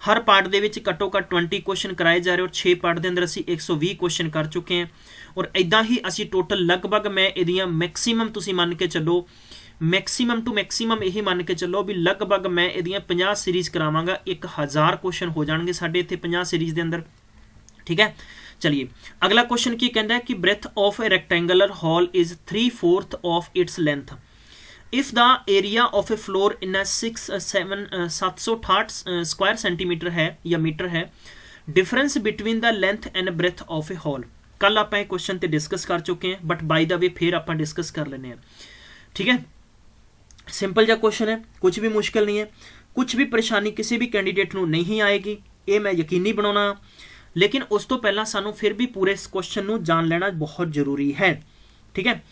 हर पार्ट दे विच घट्टो घट्ट 20 क्वेश्चन कराए जा रहे और 6 पार्ट के अंदर असी 120 क्वेश्चन कर चुके हैं और इदां ही असी टोटल लगभग मैं इहदियां मैक्सीमम तुसीं मान के चलो मैक्सीमम टू मैक्सीमम यही मान के चलो भी लगभग मैं इहदियां 50 सीरीज़ करावांगा 1000 क्वेश्चन हो जाएंगे साडे इत्थे 50 सीरीज़ के अंदर। ठीक है, चलिए अगला क्वेश्चन की कहता है कि breadth of a rectangular hall is 3/4 of its length if the area of a floor in 768 square centimeter है या मीटर है, difference between the length and breadth of a hall. कल आप क्वेश्चन ते डिस्कस कर चुके हैं बट बाय द वे फिर आप डिस्कस कर लेने हैं। ठीक है, सिंपल जा क्वेश्चन है, कुछ भी मुश्किल नहीं है, कुछ भी परेशानी किसी भी कैंडीडेट को नहीं आएगी, ये मैं यकीनी बनाना। लेकिन उस तो पहला सानू फिर भी पूरे इस क्वेश्चन को जान लेना बहुत जरूरी है। ठीक है,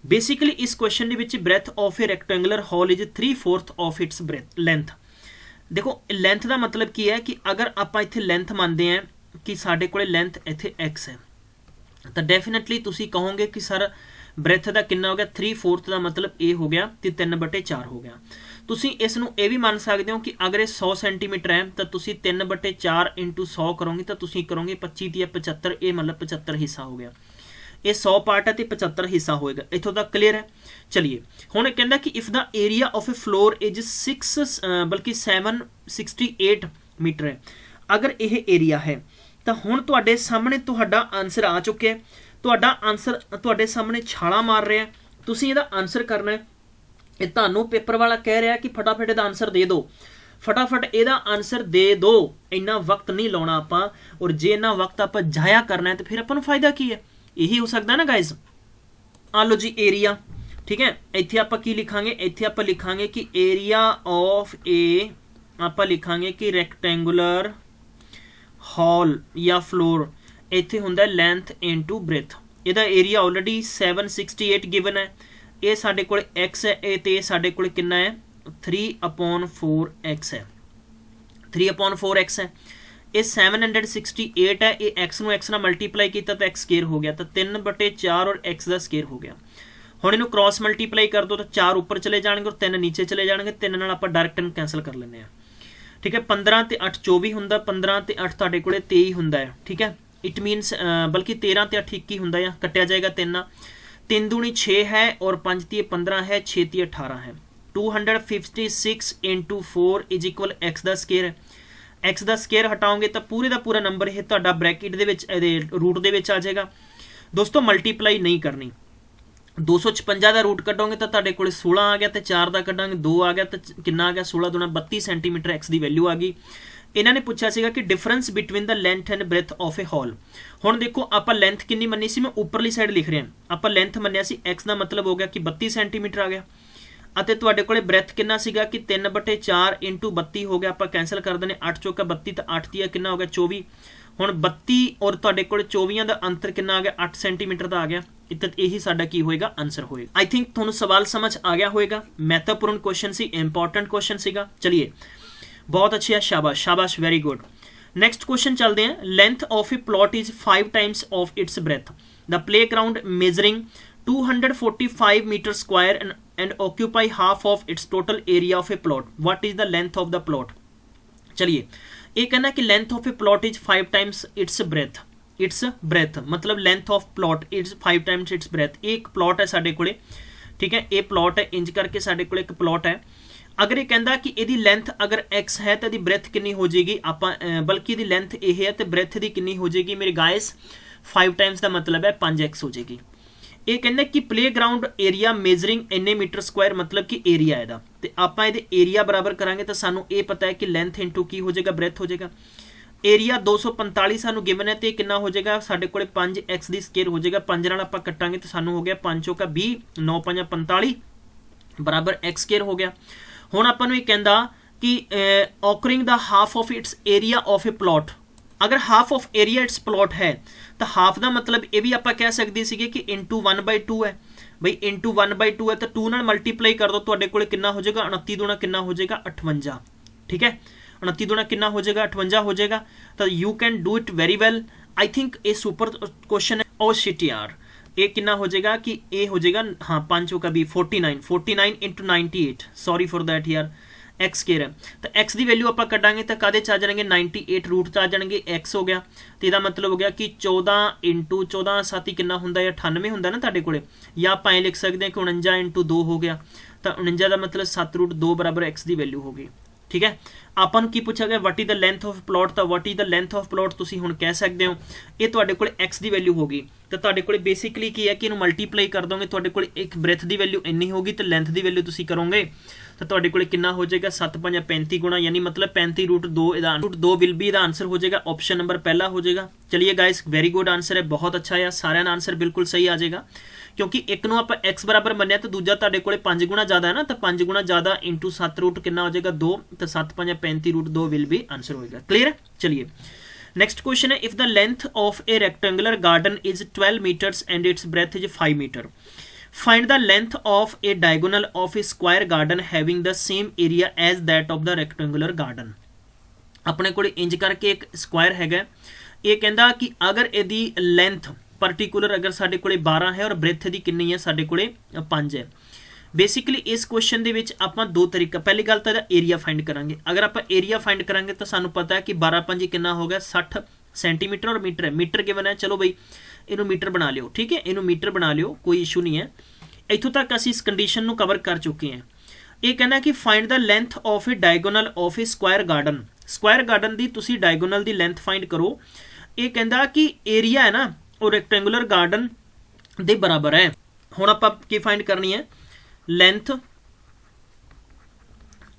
बेसिकली इस क्वेश्चन के breadth of a rectangular hall is 3/4 of its breadth length. देखो लेंथ का मतलब की है कि अगर आप इत्थे लेंथ मानते हैं कि साडे कोले लेंथ इत्थे x है तो डेफिनेटली तुसी कहोगे कि सर ब्रेथ का कितना हो गया 3/4 का मतलब ए हो गया तो 3/4 हो गया। तुसी इस नूं ये भी मान सकते हो कि अगर ये 100 सेंटीमीटर है तो तुसी 3/4 × 100 करोगे तो तुसी करोगे 25 या 75, ये मतलब 75 हिस्सा हो गया। ये 100 पार्ट है तो 75 हिस्सा होएगा। इत्थों तक क्लीयर है। चलिए हुण कहंदा कि if the area of a floor is 768 meter है, अगर यह एरिया है तो हुण तुहाडे सामने तुहाडा आंसर आ चुके है, तुहाडा आंसर तुहाडे सामने छाला मार रहा है, तुसी इहदा आंसर करना है। ये तुहानू पेपर वाला कह रहा है कि फटाफट इहदा आंसर दे दो, फटाफट इहदा आंसर दे दो, इन्ना वक्त नहीं लाउणा आपां, और जे इन्ना वक्त आपां जाया करना है तो फिर आपां नूं फायदा की है, यही हो सकता है ना गाइज। आ लो जी एरिया, ठीक है, इत्थे आपां की लिखांगे, इत्थे आपां लिखांगे कि एरिया ऑफ ए, आपां लिखांगे कि रेक्टेंगुलर हॉल या फ्लोर, इत्थे हुंदा लेंथ इनटू ब्रेथ। इहदा एरिया ऑलरेडी 768 गिवन है, ये साडे कोल x है, ये ते साडे कोल कितना है 3/4x है, 3/4x है। ये 768 है, ये x नूं x नाल मल्टीप्लाई किया तो x स्केयर हो गया, तो 3/4 और x का स्केयर हो गया। हुण इहनूं क्रॉस मल्टीप्लाई कर दो तो 4 ऊपर चले जाएंगे और 3 नीचे चले जाएंगे, 3 नाल आपां डायरेक्ट कैंसल कर लेंगे। ठीक है, 15 ते 8 24 हुंदा, 15 ते 8 तुहाडे कोले 23 हुंदा है। ठीक है, इट मीनस बल्कि 13 ते 8 21 हुंदा है, कट्टिया जाएगा 3 3 दूनी 6 है और 5 तीय 15 है, 6 तीय 18 है। 256 × 4 इज इक्वल x का स्केयर है। x का स्केयर हटाओगे तो पूरे का पूरा नंबर यह तुहाडा ब्रैकेट दे विच रूट दे विच आ जाएगा। दोस्तों मल्टीप्लाई नहीं करनी, 256 का रूट कटोगे तो तुहाडे कोल 16 आ गया, तो 4 का कटांगे 2 आ गया, तो कितना आ गया 16 दूना 32 सेंटीमीटर x की वैल्यू आ गई। इन्होंने पूछा सीगा कि difference between the length and breadth of a hall. हुण देखो आप लेंथ कितनी मनी सी, मैं उपरली साइड लिख रहा, आप लेंथ मनिया सी, x का मतलब हो गया कि 32 सेंटीमीटर आ गया, अते तुहाडे कोले ब्रेथ कितना सीगा कि 3/4 × 32 हो गया, आप कैंसल कर देने, 8 चौका 32 तो 8 तीया कितना हो गया 24। हुण 32 और तुहाडे कोले 24 का अंतर कितना आ गया 8 सेंटीमीटर का आ गया, इतना यही साडा की होएगा आंसर होएगा। आई थिंक तुहानू सवाल समझ आ गया होएगा, महत्वपूर्ण क्वेश्चन सी, इंपॉर्टेंट क्वेश्चन सीगा। चलिए बहुत अच्छी है, शाबाश शाबाश, वेरी गुड। नेक्स्ट क्वेश्चन चलते हैं। Length of a plot is 5 times of its breadth, the playground measuring 245 metre square and occupy half of its total area of a plot, what is the length of the plot. चलिए ये कहना कि length of a plot is 5 times its breadth, its breadth मतलब length of plot its 5 times its breadth. एक plot है साडे कोले, ठीक है, ये प्लॉट है, इंज करके साडे कोले एक प्लॉट है। अगर ये कहता कि यदि लेंथ अगर x है तो ब्रेथ कितनी हो जाएगी, आप बल्कि यदि लेंथ ए है तो ब्रेथ की कितनी हो जाएगी मेरे गाइस 5 टाइम्स का मतलब है 5x हो जाएगी। ये कहते कि प्ले ग्राउंड एरिया मेजरिंग इन्ने मीटर स्क्वायर मतलब कि एरिया है, तो आप एरिया बराबर करांगे तो सानू ये पता है कि लेंथ इंटू की हो जाएगा ब्रेथ हो जाएगा। एरिया 245 सानू गिवन है तो कितना हो जाएगा साडे कोले 5x दी स्केयर हो जाएगा, 5 नाल आपां कटांगे तो सानू हो गया 5 चौका 20, 9 5 45 बराबर x स्केयर हो गया। हुण आपां नूं ये कहंदा कि occurring the half of its area of a plot, अगर half of area its plot है तो हाफ का मतलब ये भी आप कह सकते थे कि इंटू 1/2 है, भाई इंटू 1/2 है तो 2 नाल मल्टीप्लाई कर दो, तुहाडे कोले कितना हो जाएगा 29 दूना कितना हो जाएगा 58, ठीक है, 29 दूना कितना हो जाएगा 58 हो जाएगा। तो you can do it very well. I think ये सुपर क्वेश्चन है। ओ शिट यार, ये कितना हो जाएगा कि ये हो जाएगा हाँ 5 का भी 49 × 98, सॉरी फॉर दैट यार, एक्स स्केयर है तो एक्स की वैल्यू आप कटांगे तो कादे च आ जाएंगे 98 रूट च आ जाएंगे एक्स हो गया तो यदा मतलब हो गया कि 14 इंटू 14 7 कितना होंगे 98 होंगे ना तुहाडे कोले या आप ऐ लिख सकते हैं कि 49 इंटू 2 हो गया तो 49 का मतलब 7 रूट 2 बराबर एक्स की वैल्यू हो गई ठीक है। अपन की पूछा गया what is the length of plot तो what is the length of plot तुसीं हुण कह सकते हो ये तुहाडे कोल एक्स की वैल्यू होगी तो तुहाडे कोल बेसिकली की है कि इहनूं मल्टीप्लाई कर दोगे तुहाडे कोल एक ब्रेथ की वैल्यू इन्नी होगी तो लेंथ की वैल्यू तुसीं करोगे तो तुहाडे कोल कितना हो जाएगा 7 5 35 गुणा यानी मतलब 35 रूट 2 रूट 2 विल बी दा आंसर हो जाएगा ऑप्शन नंबर पहला हो जाएगा। चलिए गाइस वेरी गुड आंसर है बहुत अच्छा है सारे आंसर बिल्कुल सही आ जाएगा क्योंकि एक नूं आपां एक्स बराबर मन्निया तो दूजा तुहाडे कोले 5 गुणा ज़्यादा है ना तो 5 गुणा ज़्यादा इंटू 7 रूट कितना हो जाएगा 2 तो 7 5 35 रूट 2 विल बी आंसर होएगा क्लियर है। चलिए नेक्स्ट क्वेश्चन है if the length of a rectangular garden is 12 meters and its breadth is 5 meter find the length of a diagonal of a square garden having the same area as that of the rectangular garden. अपने कोले इंज करके एक square हैगा ये कहता कि अगर यदि लेंथ पर्टिकुलर अगर साडे कोले 12 है और ब्रेथ दी कितनी है साडे कोले 5 है। बेसिकली इस क्वेश्चन दे विच आपां दो तरीका पहली गल तो एरिया फाइंड करांगे अगर आप एरिया फाइंड करांगे तो सानू पता है कि 12 5 कितना हो गया 60 सेंटीमीटर और मीटर है मीटर गिवन है चलो बई इनू मीटर बना लियो ठीक है इनू मीटर बना लियो कोई इशू नहीं है। इत्थों तक असीं इस कंडीशन नू कवर कर चुके हैं। ये कहना कि find the length of a diagonal of a square garden दी तुसीं डायगोनल दी लेंथ फाइंड करो। ये कहता कि एरिया है ना वो रेक्टेंगुलर गार्डन दे बराबर है। हुण आपां की फाइंड करनी है length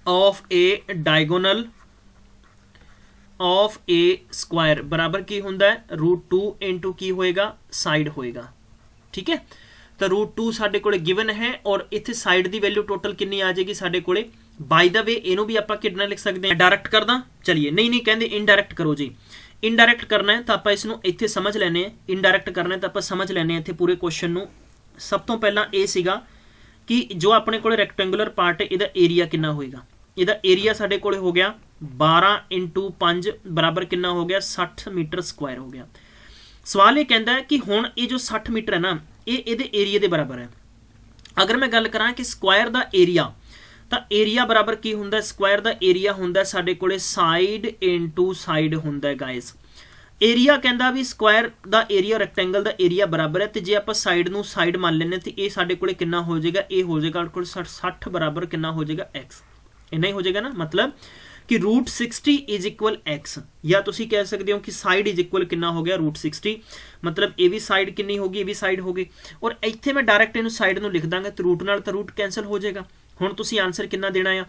of a diagonal of a square बराबर की हुंदा है √2 इंटू की होएगा साइड होएगा ठीक है। तो √2 साडे कोले गिवन है और इत्थे साइड दी वैल्यू टोटल कितनी आ जाएगी साडे कोले। बाय द वे इनू भी आपां कितना लिख सकते हैं डायरेक्ट कर दा चलिए नहीं कहते इनडायरेक्ट करो जी इनडायरेक्ट करना है तो आप इसनूं इत्थे समझ लैने इनडायरेक्ट करना है तो आप समझ लैने इत्थे पूरे क्वेश्चन नूं। सब तो पहला ये सीगा कि जो अपने कोले रेक्टेंगुलर पार्ट है इहदा एरिया कितना होएगा। इहदा एरिया साडे कोले हो गया 12 इंटू 5 बराबर कितना हो गया 60 मीटर स्क्वायर हो गया। सवाल ये कहता है कि हुण ये जो 60 मीटर है ना ये इहदे एरिया के बराबर है। अगर मैं गल करां कि स्क्वायर का एरिया तो एरिया बराबर की हुंदा स्क्वायर का एरिया हुंदा साडे कोले साइड इंटू साइड हुंदा गाइस। एरिया कहता भी स्क्वायर का एरिया रेक्टेंगल का एरिया बराबर है तो जे आप साइड नूं साइड मान लेने तो ये साडे कोले कितना हो जाएगा ये हो जाएगा 60 बराबर कितना हो जाएगा एक्स इन्ना ही हो जाएगा ना मतलब कि √60 इज इक्वल एक्स या तुसी कह सकते हो कि साइड इज इक्वल कितना हो गया √60 मतलब ये भी साइड कितनी होगी ये भी साइड होगी और इत्थे मैं डायरेक्ट इनू साइड नूं लिख दांगा तो रूट नाल तो रूट कैंसल हो जाएगा। हुण तुसी आंसर कितना देना है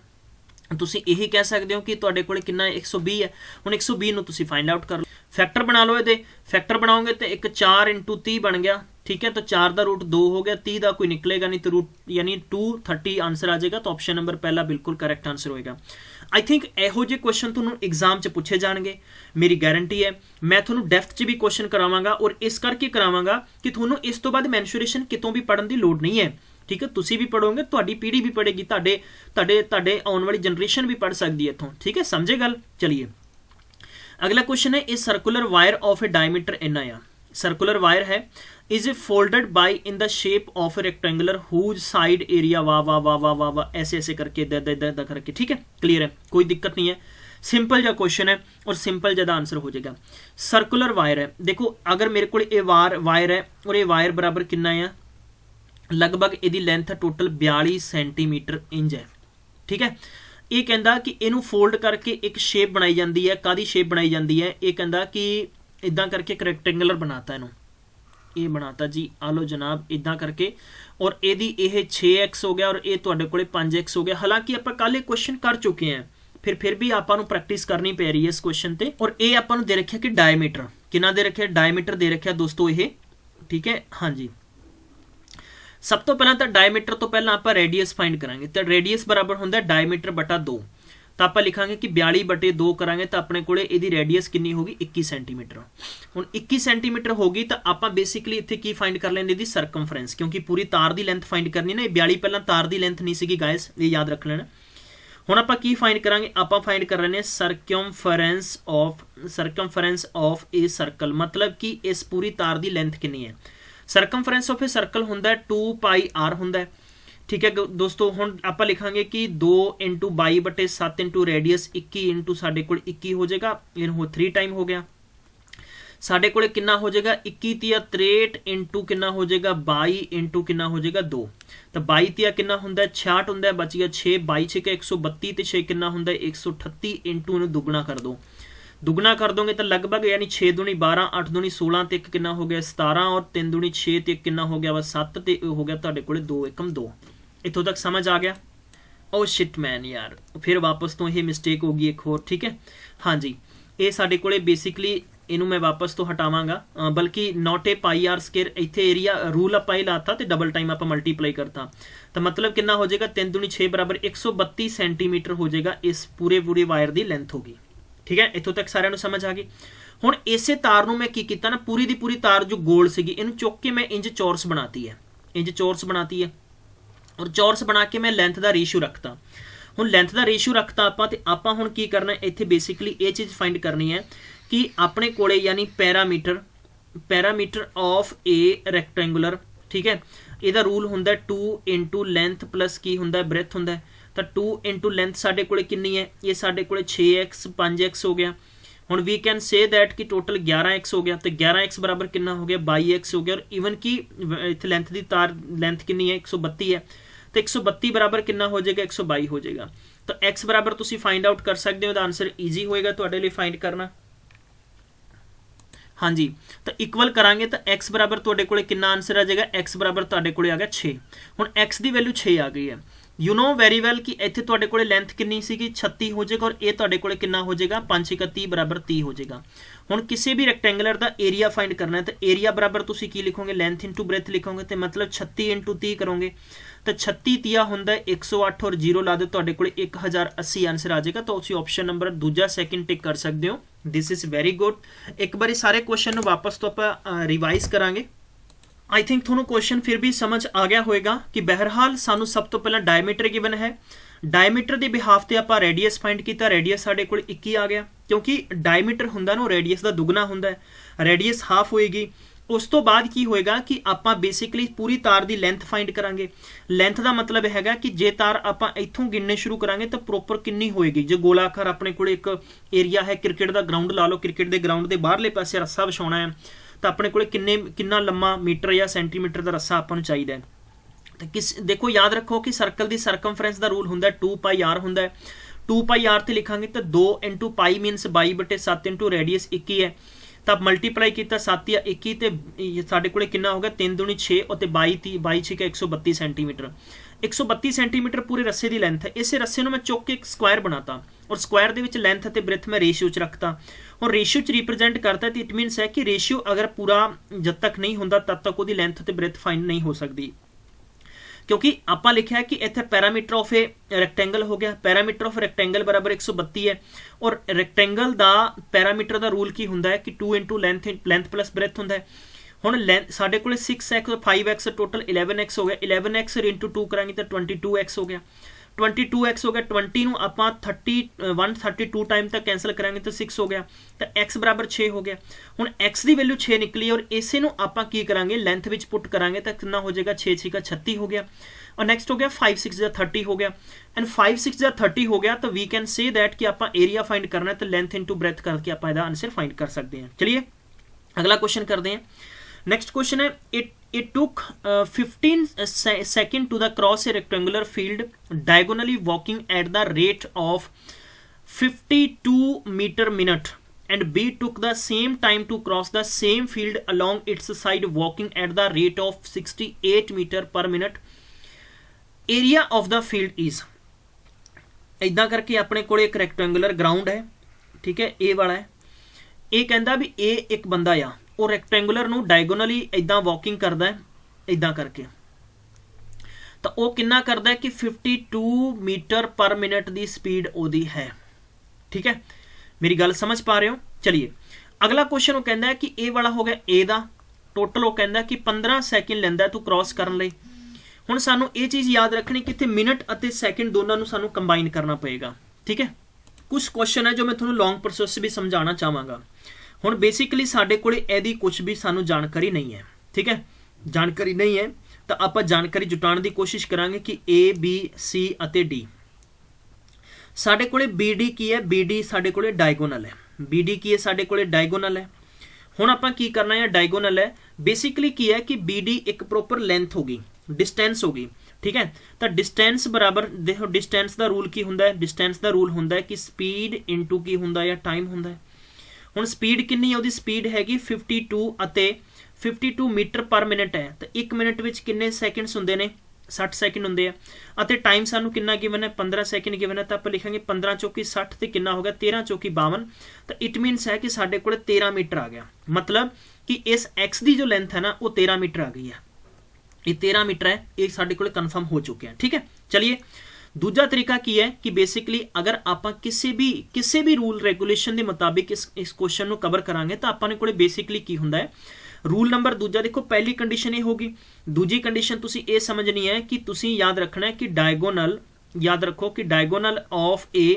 तुसी यही कह सकते हो कि तुहाडे कोले कितना 120 है। हुण 120 नूं तुसी फाइंड आउट कर लो फैक्टर बना लो ये फैक्टर बनाओगे तो एक 4 इंटू 30 बन गया ठीक है। तो 4 का √2 हो गया 30 का कोई निकलेगा नहीं तो रूट यानी 230 आंसर आ जाएगा। तो ऑप्शन नंबर पहला बिल्कुल करेक्ट आंसर होएगा। आई थिंक इहो जे क्वेश्चन तुहानूं एग्जाम च पूछे जाएंगे मेरी गारंटी है। मैं तुहानूं डेफ्थ च भी क्वेश्चन करावांगा और इस करके करावांगा कि तुहानूं इस तो बाद मैंसुरेशन कितों भी पढ़न की लोड़ नहीं है ठीक है। तुसी भी पढ़ोगे तुहाडी पीढ़ी भी पढ़ेगी तुहाडे आने वाली जनरेशन भी पढ़ सकती है इत्थों ठीक है समझे गल। चलिए अगला क्वेश्चन है is circular wire of a diameter इन्ना आ सर्कुलर वायर है is folded by in the shape of a rectangular whose side area वाह वाह वाह वाह वाह वाह ऐसे ऐसे करके द करके ठीक है क्लियर है कोई दिक्कत नहीं है। सिंपल जा क्वेश्चन है और सिंपल ज्यादा आंसर हो जाएगा। सर्कुलर वायर है देखो अगर मेरे को ये वायर है और ये वायर बराबर कितना है लगभग यदि लेंथ टोटल 42 सेंटीमीटर इंच है ठीक है। ये कहता कि इनू फोल्ड करके एक शेप बनाई जाती है कादी शेप बनाई जाती है ये कहता कि इदा करके एक रेक्टेंगुलर बनाता इनू ये बनाता जी आलो जनाब इदा करके और यदि यह 6x हो गया और ये तुहाडे कोले 5x हो गया। हालांकि आप कल ये क्वेश्चन कर चुके हैं फिर भी आपां नूं प्रैक्टिस करनी पै रही है इस क्वेश्चन ते। और ये आपां नूं दे रखिया कि डायमीटर कितना दे रखिया डायमीटर दे रखिया दोस्तों ये ठीक है हाँ जी। सब तो पहला तो डायमीटर तो पहला आप रेडियस फाइंड करांगे तो रेडियस बराबर होंदा डायमीटर बटा 2 तो आप लिखांगे कि 42/2 करांगे तो अपने कोले इहदी रेडियस कितनी होगी 21 सेंटीमीटर। हुण 21 सेंटीमीटर होगी तो आप बेसिकली इत्थे की फाइंड कर लेंगे इहदी सरकमफ्रेंस क्योंकि पूरी तार की लेंथ फाइंड करनी ना 42 पहला तार की लेंथ नहीं सीगी गाइस ये याद रख लेना। हुण आपां की फाइंड करांगे आप फाइंड कर रहे हैं सरकमफ्रेंस ऑफ ए सर्कल मतलब कि इस पूरी तार की लेंथ कितनी है। सरकमफ्रेंस ऑफ ए सर्कल हुंदा 2πr हुंदा ठीक है दोस्तों, हुण आपां लिखांगे कि 2 × 22/7 इंटू रेडियस 21 इंटू साडे कोल 21 हो जाएगा, ये हो 3 टाइम हो गया। साडे कोले कितना हो जाएगा 21 तिया 63 इंटू कितना हो जाएगा 22 इंटू कितना हो जाएगा 2, तो 22 तिया कितना हुंदा है 66 हुंदा है, बच गया 6, 22 6 132 ते 6 कितना हुंदा है 138 इंटू इन्हूं दुगना कर दो, दुगना कर दोगे तो लगभग यानी 6 दूनी 12, 8 दूनी 16 ते एक कितना हो गया 17 और 3 दूनी 6 ते कितना हो गया वा 7 ते हो गया तुहाडे कोले 2 एकम 2। इत्थों तक समझ आ गया? ओ शिट मैन यार, फिर वापस तो ये मिसटेक होगी एक होर, ठीक है। हाँ जी, ये साडे कोले बेसिकली इनू मैं वापस तो हटावांगा, बल्कि not a pi r square, इत्थे एरिया रूल आपां ही लाता तो डबल टाइम आपां मल्टीप्लाई करता, तो मतलब कितना हो जाएगा 3 दूनी 6 बराबर 132 सेंटीमीटर हो जाएगा इस पूरे वायर की लेंथ होगी, ठीक है। इत्थों तक सारिਆਂ ਨੂੰ समझ आ गई। हुण इसे तार ਨੂੰ मैं की कीता ना, पूरी दी पूरी तार जो गोल सीगी इनू चुक के मैं इंज चौरस बनाती है, इंज चौरस बनाती है, और चौरस बना के मैं लेंथ का रेशियो रखता। हुण लेंथ का रेशियो रखता आपां ते आपां हुण की करना, इत्थे बेसिकली ये चीज़ फाइंड करनी है कि अपने कोले यानी पैरामीटर ऑफ ए रैक्टेंगुलर, ठीक है, इहदा रूल हुंदा 2 इंटू लेंथ प्लस की हुंदा ब्रेथ हुंदा, तो 2 इंटू लेंथ साडे कोले कितनी है, ये साडे कोले 6x 5x हो गया। हुण वी कैन से दैट कि टोटल 11x हो गया, तो 11x बराबर कितना हो गया 22x हो गया, और ईवन की इत्थे लेंथ की तार लेंथ कितनी है 132 है, तो 132 बराबर कितना हो जाएगा 122 हो जाएगा। तो x बराबर तुसी फाइंड आउट कर सकते हो, आंसर ईजी होएगा तुहाडे लई फाइंड करना। हाँ जी, तो इक्वल करांगे तो x बराबर तुहाडे कोले कितना आंसर आ जाएगा, x बराबर तुहाडे कोले आ गया 6। हुण x की वैल्यू 6 आ गई है, यू नो वेरी वेल कि इत्थे तुहाडे कोले लेंथ कितनी सीगी 36 हो जाएगा, और ये तुहाडे कोले कितना हो जाएगा 5 × 30 बराबर 30 हो जाएगा। हुण किसी भी रैक्टेंगुलर का एरिया फाइंड करना है, तो एरिया बराबर तुसी की लिखोगे लेंथ इंटू ब्रेथ लिखोगे, तो मतलब 36 इंटू 30 करोगे, तो 36 तिया हुंदा 108 और 0 ला दो तुहाडे कोले 1080 आंसर आ जाएगा। तो तुसी ऑप्शन नंबर दूजा सैकेंड टिक कर सकते हो, दिस इज वेरी गुड। एक बार सारे क्वेश्चन वापस तो आप रिवाइज करांगे। आई थिंक थोनों क्वेश्चन फिर भी समझ आ गया होएगा कि बहरहाल सानू सब तो पहला डायमीटर गिवन है, डायमीटर के बिहाफ से आप रेडियस फाइंड किया, रेडियस साडे कोल 21 आ गया, क्योंकि डायमीटर हुंदा ना रेडियस का दुगना हुंदा है, रेडियस हाफ होएगी। उस तो बाद की होएगा कि आप बेसिकली पूरी तार की लेंथ फाइंड करांगे। लेंथ का मतलब हैगा कि जे तार आप इत्थों गिनने शुरू करांगे तो प्रोपर कितनी होएगी। जो गोलाकार अपने कोल एक एरिया है, क्रिकेट का ग्राउंड ला लो, क्रिकेट के ग्राउंड के बाहरले पासे रस्सा विछाउणा है, तो अपने को कितना लंबा मीटर या सेंटीमीटर का रस्सा आपां नूं चाहीदा है। तो किस देखो याद रखो कि सर्कल की सरकमफ्रेंस का रूल हुंदा 2πr हुंदा है, 2πr ते लिखांगे तो 2 इंटू पाई मीनस 22/7 इंटू रेडियस 21 है, तो आप मल्टीप्लाई किया 7 या 21 तो साढ़े को कितना हो गया 3 दूनी 6 और 22 6 132 सेंटीमीटर, 132 सेंटीमीटर पूरे रस्से की लेंथ है। इस रस्से में मैं चुक के एक स्क्वायर बनाता और स्क्वायर के विच लेंथ और ब्रेथ में रेशियो च रखता और रेशियो च रिप्रजेंट करता, तो इट मीनस है कि रेशियो अगर पूरा जब तक नहीं होंदा तब तक वो लेंथ और ब्रेथ फाइंड नहीं हो सकती, क्योंकि आपां लिखा है कि इत्थे पैरामीटर ऑफ ए रैक्टेंगल हो गया, पैरामीटर ऑफ रैक्टेंगल बराबर 132 है और रैक्टेंगल दा पैरामीटर दा रूल की हुंदा है कि 2 इंटू लेंथ प्लस ब्रेथ हुंदा है। हुण लेंथ साडे कोले 6x 5x टोटल 11x हो गया, 11x इंटू 2 करांगे तो 22x हो गया, 22x हो गया, 20 नूं आपां 132 टाइम तक कैंसल करांगे तो 6 हो गया, तो x बराबर 6 हो गया। हुण x की वैल्यू 6 निकली और इसे नूं आपां की करांगे लेंथ विच पुट करांगे तो कितना हो जाएगा 6 6 का 36 हो गया और नेक्स्ट हो गया 5 6 जा 30 हो गया एंड 5 6 जा 30 हो गया, तो वी कैन से दैट कि आपां एरिया फाइंड करना है तो लेंथ इनटू ब्रेथ करके आपां इहदा आंसर फाइंड कर सकते हैं। चलिए अगला क्वेश्चन करते हैं। नेक्स्ट क्वेश्चन है it took 15 seconds to the cross a rectangular field diagonally walking at the rate of 52 meter minute and B took the same time to cross the same field along its side walking at the rate of 68 meter per minute. Area of the field is, इदा करके अपने को एक rectangular ground है, ठीक है, ए वाला है, ये कहता भी ए एक बंदा आ और रैक्टेंगुलर नूं डायगोनली इदा वॉकिंग करता है इदा करके, तो वह कितना करता है कि 52 मीटर पर मिनट की स्पीड ओदी है। ठीक है, मेरी गल समझ पा रहे हो। चलिए अगला क्वेश्चन वो कहता है कि ए वाला हो गया ए दा टोटल, वो कहता कि 15 सैकेंड लैंदा तू क्रॉस करने लई। हुण सानू ये चीज़ याद रखनी कि इत्थे मिनट और सैकेंड दोनों नूं सानू कंबाइन करना पएगा। ठीक है, कुछ क्वेश्चन है जो मैं थोड़ा लॉन्ग प्रोसेस भी समझाना चाहांगा। हुण बेसिकली साडे कोले इहदी कुछ भी सानू जानकारी नहीं है, ठीक है, जानकारी नहीं है, ਤਾਂ ਆਪਾਂ ਜਾਣਕਾਰੀ ਜੁਟਾਉਣ ਦੀ ਕੋਸ਼ਿਸ਼ ਕਰਾਂਗੇ ਕਿ A B C ਅਤੇ D। ਸਾਡੇ ਕੋਲੇ BD ਕੀ ਹੈ? BD ਸਾਡੇ ਕੋਲੇ ਡਾਇਗੋਨਲ ਹੈ। BD ਕੀ ਹੈ? ਸਾਡੇ ਕੋਲੇ ਡਾਇਗੋਨਲ ਹੈ। ਹੁਣ ਆਪਾਂ ਕੀ ਕਰਨਾ ਹੈ? ਡਾਇਗੋਨਲ ਹੈ। ਬੇਸਿਕਲੀ ਕੀ ਹੈ ਕਿ BD ਇੱਕ ਪ੍ਰੋਪਰ ਲੈਂਥ ਹੋ ਗਈ, डिस्टेंस हो गई, ठीक है। तो डिस्टेंस बराबर देखो डिस्टेंस का रूल की होंदा है? डिस्टेंस का रूल होंदा है कि स्पीड इंटू की होंदा या टाइम होंदा है। हुण स्पीड कितनी है? उहदी स्पीड हैगी 52 अते 52 मीटर पर मिनट है। तो 1 मिनट विच किन्ने सैकेंड्स होंदे ने? 60 सैकेंड होंदे आ। अते टाइम सानू कितना गिवन है? 15 सैकेंड गिवन है। तो आपां लिखांगे 15 चौकी 60 ते कितना हो गया? 13 चौकी 52। तो इट मीनस है कि साडे कोल 13 मीटर आ गया। मतलब कि इस एक्स की जो लेंथ है ना वो 13 मीटर आ गई है। ये 13 मीटर है, ये साडे कोल कन्फर्म हो चुके हैं, ठीक है। चलिए दूजा तरीका की है कि बेसिकली अगर आप किसी भी रूल रेगुलेशन के मुताबिक इस क्वेश्चन को कवर करांगे तो अपने को बेसिकली की होंदा है। रूल नंबर दूजा देखो, पहली कंडीशन ये होगी। दूजी कंडीशन तुसी ये समझनी है कि तुसी याद रखना है कि डायगोनल, याद रखो कि diagonal of A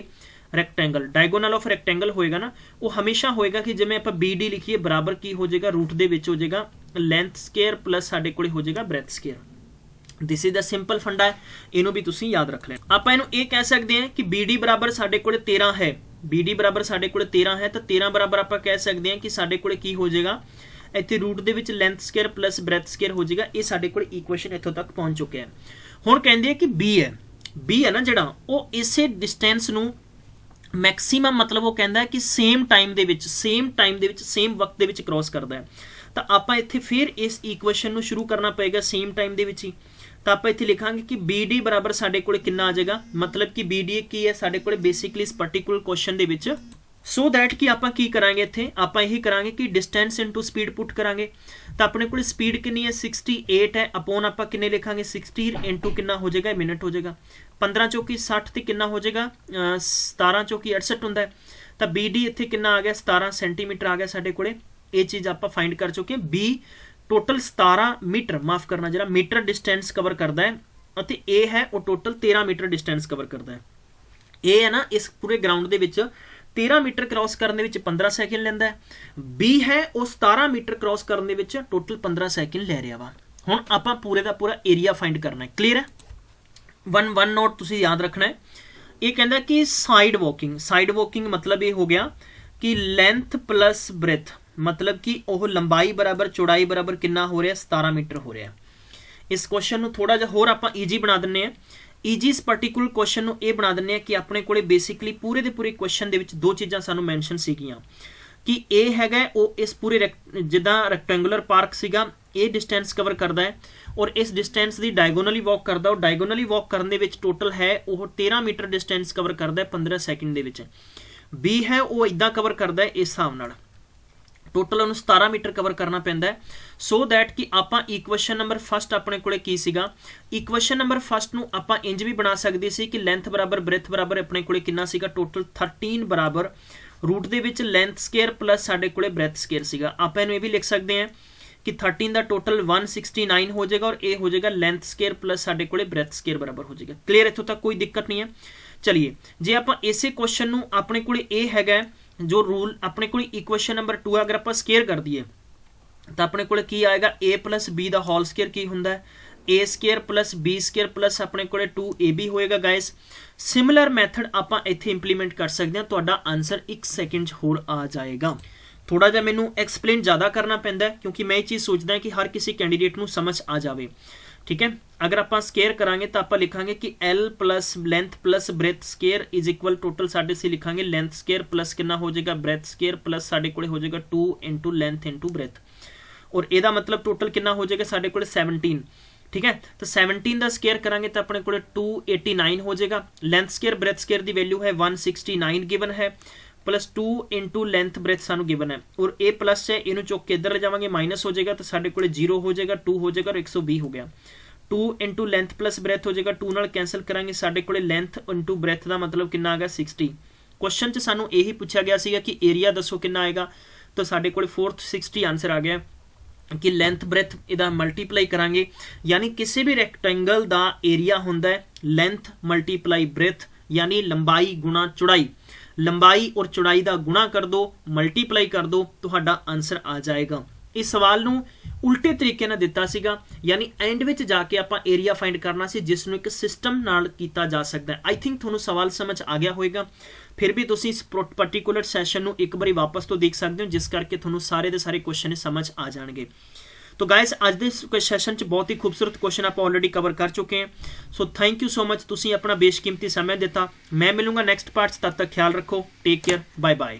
rectangle, diagonal of rectangle होएगा ना वो हमेशा होएगा कि जिवें आपां BD लिखिए बराबर की हो जाएगा रूट दे विच हो जाएगा लेंथ स्केयर प्लस साडे कोले हो जाएगा breadth square. This is the simple funda है, इनू भी तुसीं याद रख लेना। आपां इनू ये कह सकते हैं कि BD बराबर साडे कोले 13 है, BD बराबर साडे कोले 13 है। तो 13 बराबर आपां कह सकते हैं कि साडे कोले की हो जाएगा? इत्थे रूट दे विच length square plus breadth square हो जाएगा। ये साडे कोले इक्वेशन इत्थों तक पहुंच चुके हैं। हुण कहंदे हैं कि B है ना जिहड़ा वो इसे डिस्टेंस नू मैक्सीमम मतलब वो कहता है कि सेम टाइम सेम वक्त दे विच क्रॉस करता है। तो आपां इत्थे फिर इस इक्वेशन नू शुरू करना पएगा सेम टाइम दे विच ही। तो आपां इत्थे लिखांगे कि BD बराबर साडे कोले कितना आ जाएगा? मतलब कि BD की है साडे कोले बेसिकली इस particular question they which so that कि आपां की करांगे इत्थे आपां यही करांगे कि डिस्टेंस इंटू स्पीड पुट करांगे। तो अपने कोले स्पीड कितनी है? 68 है। अपॉन आपां किन्ने लिखांगे? 60 इंटू कितना हो जाएगा? मिनट हो जाएगा। 15 चौकी 60 ते कितना हो जाएगा? 17 चौकी 68 होंदा है। तो BD इत्थे कितना आ गया? 17 सेंटीमीटर आ गया साडे कोले। ये चीज़ आपां फाइंड कर चुके हैं। B टोटल 17 मीटर, माफ करना जरा, मीटर डिस्टेंस कवर करता है। और A है वो टोटल 13 मीटर डिस्टेंस कवर करता है। A है ना इस पूरे ग्राउंड दे विच 13 मीटर क्रॉस करने विच 15 सैकेंड लैंदा है। B है वो 17 मीटर क्रॉस करने विच टोटल 15 सैकेंड लै रहा वा। हुण आपां पूरे दा पूरा एरिया फाइंड करना है। क्लीयर है? वन नोट तुसीं याद रखना है। ये कहता है कि साइड वॉकिंग मतलब ये हो गया कि लेंथ प्लस ब्रेथ, मतलब कि वह लंबाई बराबर चौड़ाई बराबर कितना हो रहा है? 17 मीटर हो रहा है। इस क्वेश्चन को थोड़ा जिहा होर आपां ईजी बना दिंदे हैं। ईजी इस पर्टिकुलर क्वेश्चन को यह बना दिंदे हैं कि अपने कोले बेसिकली पूरे दे पूरे क्वेश्चन दे विच दो चीज़ां सानूं मैंशन सीगियां कि ए हैगा वो इस पूरे जिद्दां रैक्टेंगुलर पार्क सीगा ये डिस्टेंस कवर करता है और इस डिस्टेंस की डायगोनली वॉक करता है। और डायगोनली वॉक करने विच टोटल है वो 13 मीटर डिस्टेंस कवर करता है 15 सैकेंड दे विच। B है वो इदां कवर करता है इस हिसाब नाल, टोटल उन्हें 17 मीटर कवर करना पैंदा है। सो दैट कि आपां इक्वेशन नंबर फस्ट अपने कोले की सीगा? इक्वेशन नंबर फस्ट नूं आपां इंज भी बना सकदे सी कि लेंथ बराबर ब्रेथ बराबर अपने कोले कितना सीगा? टोटल 13 बराबर रूट दे विच लेंथ स्केयर प्लस साडे कोले ब्रेथ स्केयर सीगा। आपां इहनूं ये भी लिख सकते हैं कि 13 का टोटल 169 हो जाएगा और ये हो जाएगा लेंथ स्केयर प्लस साडे कोले ब्रेथ स्केयर बराबर हो जाएगा। क्लीयर? इत्थों तक कोई दिक्कत नहीं है। चलिए जे आपां इसे क्वेश्चन नूं अपने कोले ये हैगा जो रूल अपने को इक्वेशन नंबर 2 अगर आप स्केयर कर दिए तो अपने को आएगा A प्लस B का होल स्केयर की होंदा है? A square plus B square plus अपने को 2AB होएगा। गाइस सिमिलर मैथड आप इत्थे इंप्लीमेंट कर सकते हैं। तुहाडा आंसर 1 सेकेंड होर आ जाएगा। थोड़ा जिहा मैनू एक्सप्लेन ज़्यादा करना पैंदा है क्योंकि मैं ये चीज़ सोचदा कि हर किसी कैंडीडेट नूं समझ आ जाए। ठीक है, अगर आप स्केयर करांगे तो आप लिखांगे कि L plus length plus breadth square is equal total साढ़े से लिखांगे लेंथ स्केयर प्लस कितना हो जाएगा ब्रेथ स्केयर प्लस साढ़े को हो जाएगा 2 इंटू लेंथ इंटू ब्रेथ। और यदा मतलब टोटल कितना हो जाएगा साढ़े को 17। ठीक है, तो 17 का स्केयर करांगे तो अपने को 289 हो जाएगा। लेंथ स्केयर ब्रेथ स्केयर की वैल्यू है 169 गिवन है प्लस 2 इंटू लेंथ ब्रेथ सानू गिवन है। और ए प्लस है इनू चुक के इधर ले जावांगे माइनस हो जाएगा तो साढ़े को 0 हो जाएगा 2 हो जाएगा और 120 हो गया। 2 इंटू लेंथ प्लस ब्रेथ हो जाएगा 2 नाल कैंसल करांगे साढ़े को लेंथ इंटू ब्रेथ का मतलब कितना आ गया 60। क्वेश्चन च सानू यही पूछा गया सीगा कि एरिया दसो कितना आएगा तो साढ़े को 460 आंसर आ गया कि लेंथ ब्रेथ इहदा मल्टीप्लाई करांगे यानी किसी भी रैक्टेंगल का एरिया होंदा है लेंथ मल्टीप्लाई ब्रेथ यानी लंबाई गुणा चौड़ाई। लंबाई और चौड़ाई का गुणा कर दो मल्टीप्लाई कर दो तो आंसर आ जाएगा। इस सवाल नूं ਉਲਟੇ ਤਰੀਕੇ ਨਾਲ ਦਿੱਤਾ ਸੀਗਾ, ਯਾਨੀ ਐਂਡ ਵਿੱਚ ਜਾ ਕੇ ਆਪਾਂ ਏਰੀਆ ਫਾਈਂਡ ਕਰਨਾ ਸੀ ਜਿਸ ਨੂੰ ਇੱਕ ਸਿਸਟਮ ਨਾਲ ਕੀਤਾ ਜਾ ਸਕਦਾ ਹੈ। ਆਈ ਥਿੰਕ ਤੁਹਾਨੂੰ ਸਵਾਲ ਸਮਝ ਆ ਗਿਆ ਹੋਵੇਗਾ। ਫਿਰ ਵੀ ਤੁਸੀਂ ਇਸ ਪਰਟੀਕੂਲਰ ਸੈਸ਼ਨ ਨੂੰ ਇੱਕ ਵਾਰੀ ਵਾਪਸ ਤੋਂ ਦੇਖ ਸਕਦੇ ਹੋ, ਜਿਸ ਕਰਕੇ ਤੁਹਾਨੂੰ ਸਾਰੇ ਦੇ ਸਾਰੇ ਕੁਐਸਚਨ ਸਮਝ ਆ ਜਾਣਗੇ। तो गाइस ਅੱਜ ਦੇ ਸੈਸ਼ਨ 'ਚ ਬਹੁਤ ਹੀ ਖੂਬਸੂਰਤ ਕੁਐਸਚਨ ਆਪਾਂ ਆਲਰੇਡੀ ਕਵਰ ਕਰ ਚੁੱਕੇ ਹਾਂ। So thank you so much, ਤੁਸੀਂ ਆਪਣਾ ਬੇਸ਼ਕੀਮਤੀ ਸਮੇਂ ਦਿੱਤਾ। ਮੈਂ ਮਿਲੂੰਗਾ ਨੈਕਸਟ ਪਾਰਟਸ, ਤਦ ਤੱਕ ਖਿਆਲ ਰੱਖੋ, ਟੇਕ केयर, बाय बाय।